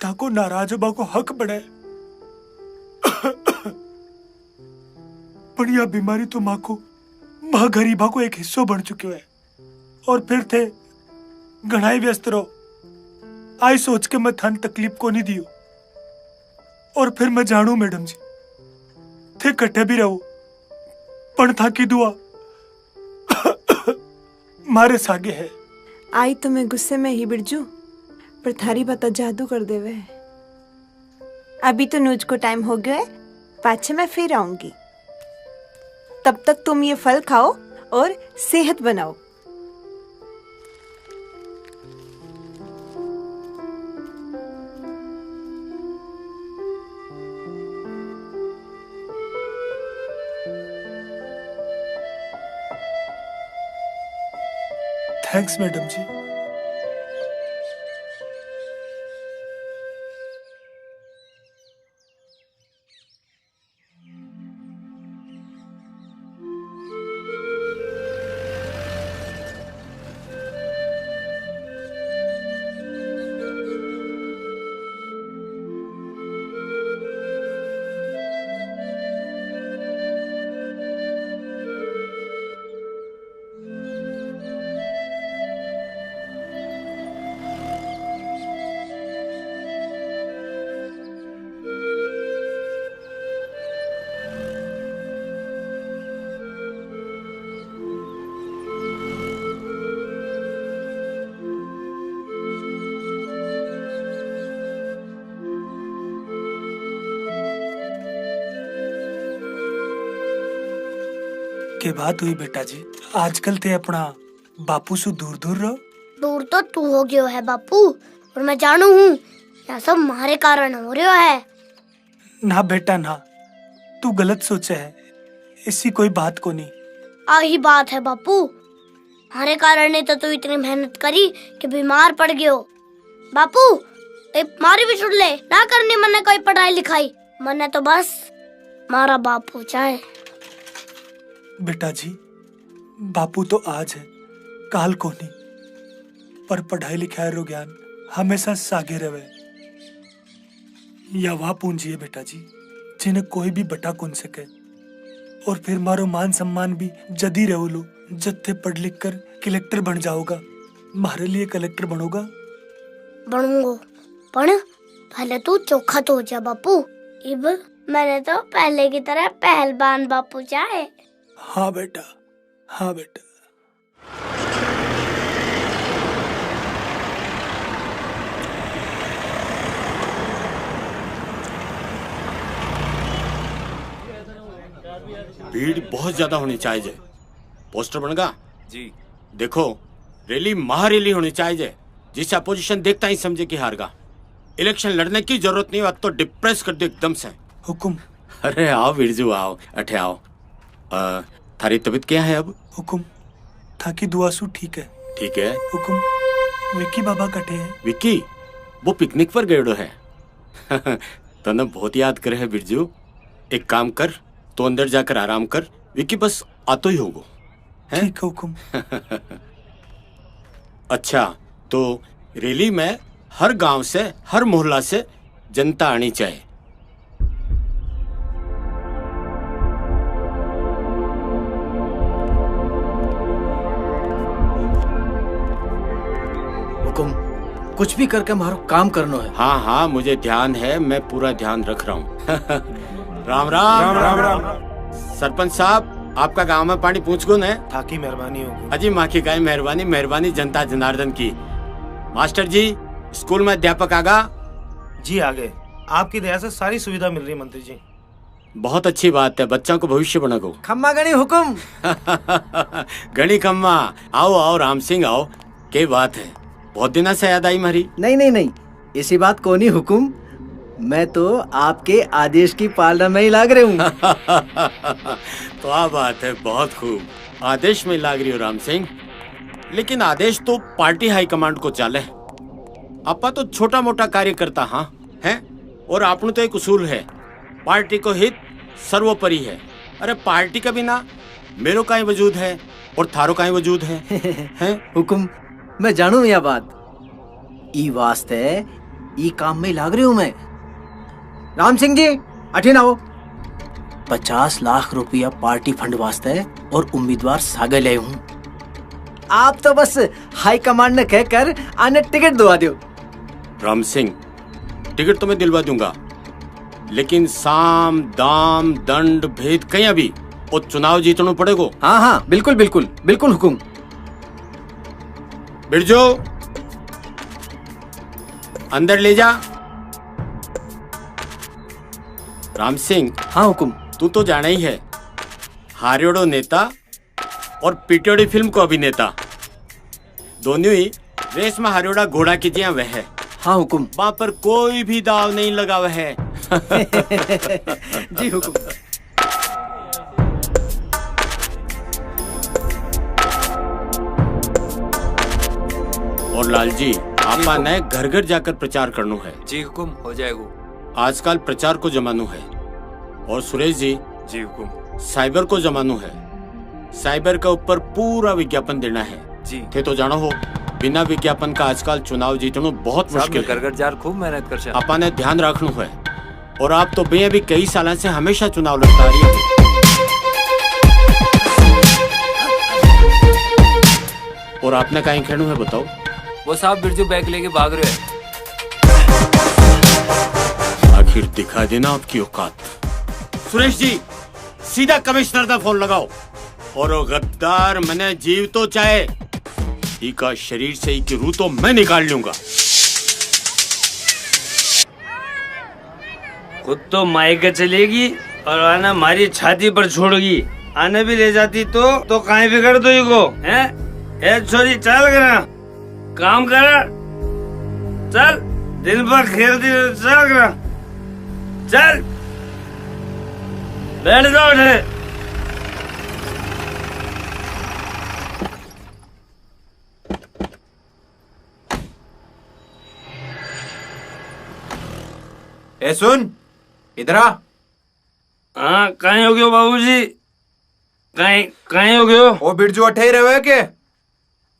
ताको नाराज होबा को हक बड़े, पर यह बीमारी तो माँ गरीबा को एक हिस्सों बन चुके है। और फिर थे घणाई व्यस्त रहो, आई सोच के मैं थान तकलीफ को नहीं दियो। और फिर मैं जानू मैडम जी, थे कट्ठे भी रहो, पण था की दुआ मारे सागे है। आई तो मैं गुस्से में ही बिरजू, पर थारी बात जादू कर देवे। अभी तो नूज को टाइम हो गया है, पाछे मैं फिर आऊंगी। तब तक तुम ये फल खाओ और सेहत बनाओ। थैंक्स मैडम जी। के बात हुई बेटा जी, आजकल ते अपना बापू से दूर दूर रहो। दूर तो तू हो गयो है बापू, और मैं जानू हूँ यह सब हमारे कारण हो रहा है। ना बेटा ना, तू गलत सोचे है, ऐसी कोई बात को नहीं। आही बात है बापू, हमारे कारण ने तो तू इतनी मेहनत करी कि बीमार पड़ गयो। बापू मारी भी छुड़ ले, ना करनी मैंने कोई पढ़ाई लिखाई, मैंने तो बस मारा बापू चाहे। बेटा जी, बापू तो आज है, काल को नहीं, पर पढ़ाई लिखाई रो ज्ञान हमेशा सागे रहे। या वह पूंजी है बेटा जी, जिन्हें कोई भी बटा कुन सके। और फिर मारो मान सम्मान भी जदी रहो लो, जब थे पढ़ लिख कर कलेक्टर बन जाओगा। मारे लिए कलेक्टर बनोगा? बनूंगो, पर पहले तू चोखा तो हो जा बापू। इब मैंने तो पहले की तरह पहलवान बापू चाहे। हाँ बेटा, हाँ बेटा। भीड़ बहुत ज्यादा होनी चाहिए। पोस्टर बनेगा जी। देखो, रैली महारैली होनी चाहिए, जिससे अपोजिशन देखता ही समझे कि हारगा। इलेक्शन लड़ने की जरूरत नहीं, अब तो डिप्रेस कर दो एकदम से। हुकुम। अरे आओ बिरजू, आओ अठे आओ। थारी तबीयत क्या है अब? हुकुम, थाकी दुआ सु ठीक है। ठीक है। हुकुम, विक्की बाबा कटे है। विक्की वो पिकनिक पर गए है। तने बहुत याद करे है बिरजू। एक काम कर, तो अंदर जाकर आराम कर, विक्की बस आतो ही होगो। ठीक है हुकुम। अच्छा, तो रैली में हर गांव से, हर मोहल्ला से जनता आनी चाहिए। हुकुम, कुछ भी करके हमारा काम करना है। हाँ हाँ, मुझे ध्यान है, मैं पूरा ध्यान रख रहा हूँ। राम राम राम राम। सरपंच साहब, आपका गांव में पानी पूछ गो न? थाकी मेहरबानी होगी। अजी माँ की गाय मेहरबानी, मेहरबानी जनता जनार्दन की। मास्टर जी, स्कूल में अध्यापक आगा? जी आगे, आपकी दया से सारी सुविधा मिल रही है मंत्री जी। बहुत अच्छी बात है, बच्चों को भविष्य बनाओ। खम्मा गणी हुकुम। गणी खम्मा, आओ आओ राम सिंह आओ। क्या बात है, बहुत दिनों से याद आई हमारी। नहीं नहीं नहीं, ऐसी बात को नहीं हुकुम, मैं तो आपके आदेश की पालना में ही लाग रही हूँ। तो आ बात है, बहुत खूब। आदेश में लाग रही हो राम सिंह। लेकिन आदेश तो पार्टी हाईकमांड को चाले। आपा तो छोटा मोटा कार्यकर्ता हाँ है, और आपने तो एक उसूल है, पार्टी को हित सर्वोपरि है। अरे पार्टी का बिना मेरो का ही वजूद है और थारो का ही वजूद है। हैं हुकुम, मैं जानू यह बात। ई वास्ते ई काम में लाग रही हूँ मैं। राम सिंह जी अठीन आओ। 50 लाख रुपया पार्टी फंड वास्ते और उम्मीदवार सागे ले हूँ। आप तो बस हाई कमांड ने कहकर आने टिकट दिलवा दो। राम सिंह, टिकट तो मैं दिलवा दूंगा, लेकिन साम दाम दंड भेद कहीं भी और चुनाव जीतना पड़ेगा। हाँ हाँ बिल्कुल बिल्कुल बिल्कुल हुकुम। बिरजू अंदर ले जा। राम सिंह। हाँ हुकुम। तू तो जाना ही है, हारियोड़ो नेता और पिटियोड़ी फिल्म को अभिनेता, दोनों ही रेस में हारियोड़ा घोड़ा की जिया वह है। हाँ हुकुम। वहाँ पर कोई भी दाव नहीं लगा हुआ है। जी हुकुम। और लाल जी, आपा ने घर घर जाकर प्रचार करना है। जी हुकुम, हो जाएगा। आजकल प्रचार को जमानो है। और सुरेश जी। जी हुकुम। साइबर को जमानो है। साइबर का ऊपर पूरा विज्ञापन देना है। जी। थे तो जानो हो, बिना विज्ञापन का आजकल चुनाव जीतना बहुत मुश्किल है। घर जार खूब मेहनत कर। आपा ने ध्यान रखना है। और आप तो भैया भी कई सालों से हमेशा चुनाव लड़ता रही है। और आपने कहीं खेलू है बताओ? वो साहब बिरजू बैग लेके भाग रहे हैं। आखिर दिखा देना आपकी औकात। सुरेश जी सीधा कमिश्नर का फोन लगाओ। और वो गद्दार मैंने जीव तो चाहे, ही का शरीर से ही की रूह तो मैं निकाल लूंगा। खुद तो मायके चलेगी और आना हमारी छाती पर छोड़गी। आने भी ले जाती तो कहीं बिगड़ दो को हैं? ए छोरी चल करा काम कर, चल दिन भर खेलती चल करा, चल बैठ जाओ। ए सुन, इधर आ। हाँ कहीं हो गयो बाबूजी? कहीं हो गयो? ओ बिरजू अठे रहे के?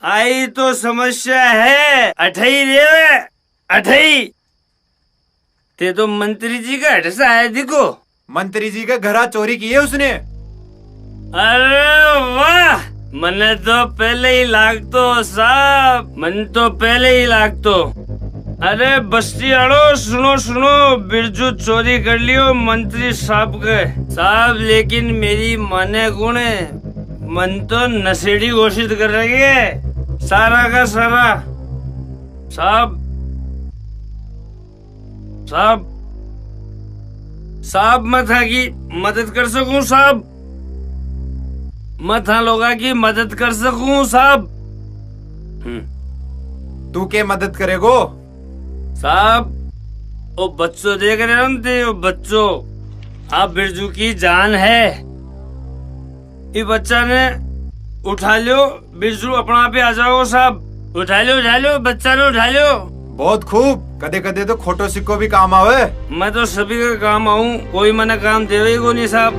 आई तो समस्या है, अठई रे अठई। ते तो मंत्री जी का हट से आया देखो। मंत्री जी का घरा चोरी की है उसने। अरे वाह, मने तो पहले ही लागतो साहब, मन तो पहले ही लागतो। अरे बस्ती आड़ो सुनो सुनो, बिरजू चोरी कर लियो मंत्री साहब के। साहब लेकिन मेरी माने गुण मन तो नशेड़ी घोषित कर रही है सारा का सारा। साहब साहब साहब मथा की मदद कर सकूं साहब, मथा लोगा की मदद कर सकूं साहब। तू के मदद करेगो? साहब वो बच्चों देख रहे हो, वो बच्चों आप बिरजू की जान है। ये बच्चा ने उठा लियो, बिरजू अपना पे आ जाओ साहब। उठा लियो बच्चा ने उठा लियो। बहुत खूब, कदे कदे तो खोटो सिक्को भी काम आवे। मैं तो सभी का काम आऊं, कोई मना काम देवे को नहीं साहब।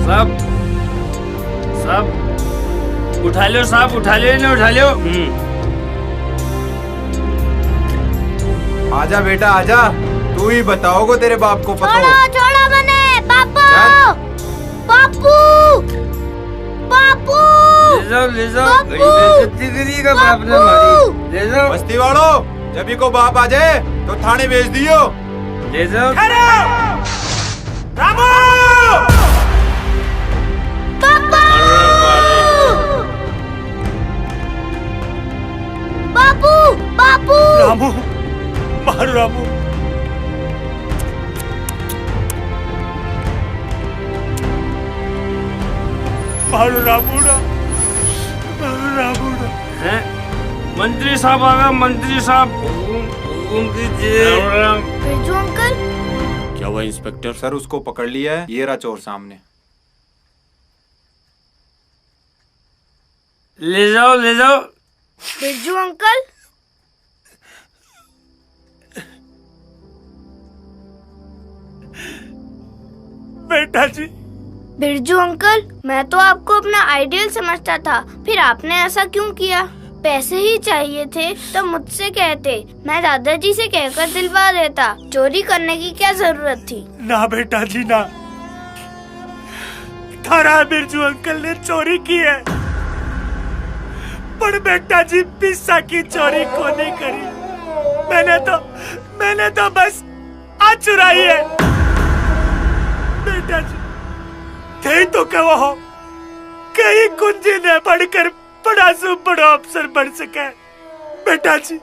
साहब उठा लियो साहब, उठा लियो ना उठा लियो। आजा बेटा आजा, तू ही बताओगो तेरे बाप को पता। छोड़ो मने बापू, बापू बापू ले जाओ बेइज्जती का बाप ने मारी। ले जाओ बस्ती वालों, जब ही को बाप आ जाए तो थाने भेज दियो। ले जाओ। रामू बापू बापू रामू मारो रामू। मारो रामू ना, रामू ना। हैं? मंत्री साहब आ गए, मंत्री साहब हुकुम कीजिए। बिरजू अंकल। क्या हुआ इंस्पेक्टर? सर उसको पकड़ लिया है, ये रहा चोर सामने। ले जाओ ले जाओ। बिरजू अंकल, बेटा जी। बिरजू अंकल, मैं तो आपको अपना आइडियल समझता था, फिर आपने ऐसा क्यों किया? पैसे ही चाहिए थे तो मुझसे कहते, मैं दादाजी से कहकर दिलवा देता। चोरी करने की क्या जरूरत थी? ना बेटा जी ना, थारा बिरजू अंकल ने चोरी की है, पर बेटा जी पिस्सा की चोरी को नहीं करी। मैंने तो बस आज चुराई है। बेटा जी थे तो कहो हो, कहीं कुंजी ने बढ़कर बड़ा से बड़ा अफसर बन सके। बेटा जी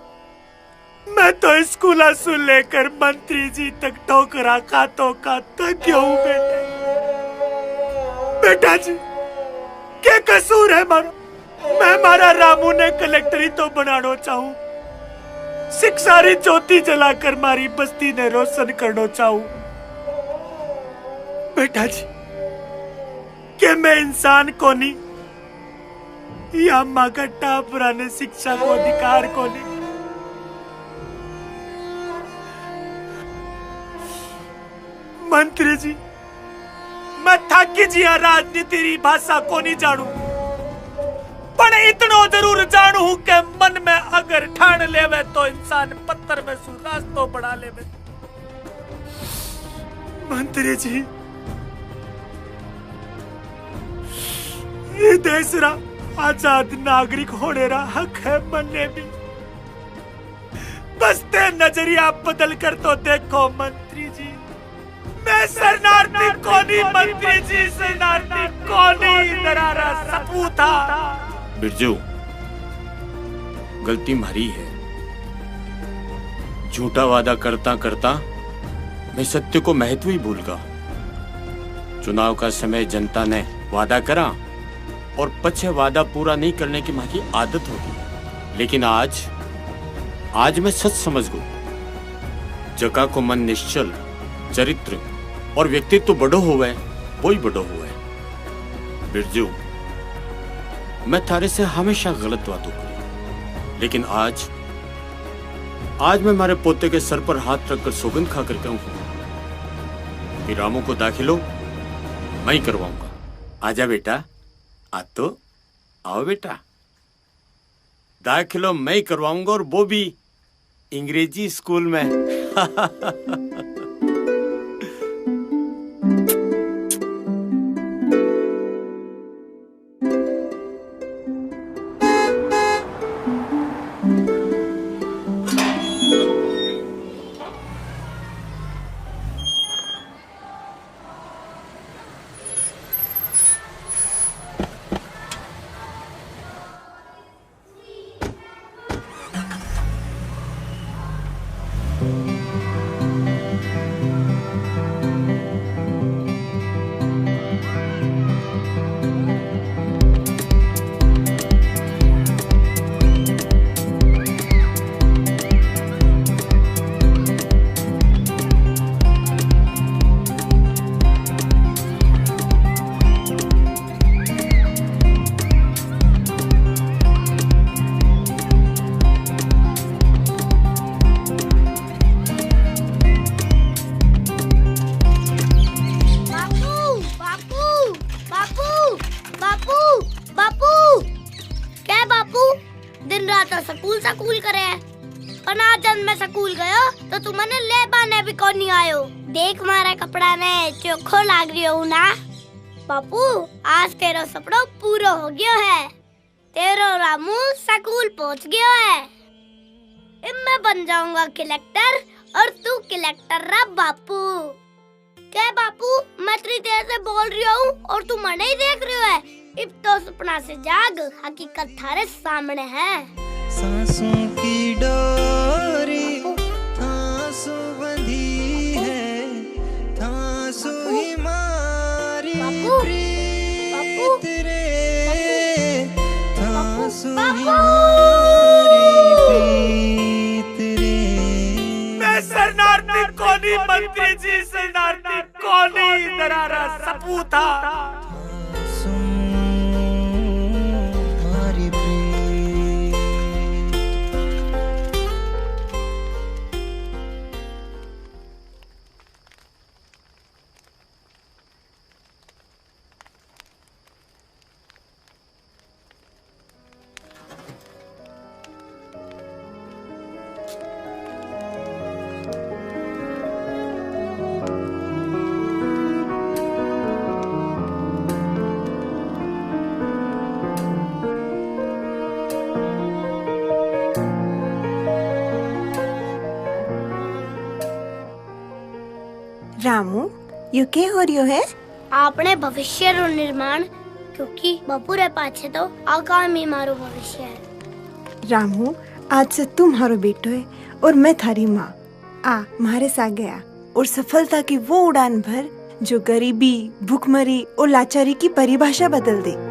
मैं तो स्कूल से लेकर मंत्री जी तक ठोकरा खातों का थक गया हूँ। बेटा जी क्या कसूर है मारो? मैं मारा रामू ने कलेक्टरी तो बनाना चाहूँ, शिक्षारी ज्योति जलाकर मारी बस्ती ने रोशन करना चाहूँ। बेटा जी क्या मैं इंसान को नहीं, या मगट्टा पुराने शिक्षा को अधिकार को नहीं? मंत्री जी मैं थाकी जी राजनीति री भाषा को नहीं जानू, पर इतनो जरूर जानू हूं कि मन में अगर ठान लेवे तो इंसान पत्थर में सु रास्तो बढ़ा लेवे। मंत्री जी ये देश रा आजाद नागरिक होने रा हक है मन्ने भी, बस ते नजरिया बदल कर तो देखो मंत्री जी। मैं शरणार्थी कोनी मंत्री जी, शरणार्थी कोनी, दरारा सपूता। बिरजू गलती हमारी है, झूठा वादा करता करता मैं सत्य को महत्व ही भूल गया। चुनाव का समय जनता ने वादा करा और पछे वादा पूरा नहीं करने की मां की आदत होगी, लेकिन आज मैं सच समझ गया। जगह को मन निश्चल, चरित्र और व्यक्तित्व बड़ो हुए वो ही बड़ो हुए। बिरजू मैं थारे से हमेशा गलत बातों करी, लेकिन आज मैं मारे पोते के सर पर हाथ रखकर सौगंध खाकर कहूं कि रामू को दाखिलो मैं ही करवाऊंगा। आजा बेटा, आ तो आओ बेटा, दाखिलो मैं ही करवाऊंगा, और वो भी अंग्रेजी स्कूल में। सकूल करे है, पर आज जब मैं सकूल गयो तो तुमने ले बाने भी कौन नहीं आयो। देख मारा कपड़ा ने चोखो लाग रही हो ना। बापू आज तेरा सपना पूरा हो गया है, तेरो रामू सकूल पहुंच गया है। अब मैं बन जाऊंगा कलेक्टर और तू कलेक्टर रहा बापू। क्या बापू मैं इतनी देर से बोल रही हूँ और तू मने ही देख रही है। अब तो सपना से जाग, हकीकत थारे सामने है। सांसों की डोरी थांसू बंधी है, थांसू ही मारी प्रीत रे, थांसू ही मारी प्रीत रे। मैं शरणार्थी कोनी मंत्री जी, शरणार्थी कोनी, दरारा सपूता। मारी यू के हो रही है? आपने भविष्य रो निर्माण, क्योंकि बपुरे पाछे तो आगामी मारो भविष्य है। रामू, आज से तुम हमारो बेटो है और मैं थारी माँ। आ मारे साथ गया और सफलता की वो उड़ान भर जो गरीबी, भूखमरी और लाचारी की परिभाषा बदल दे।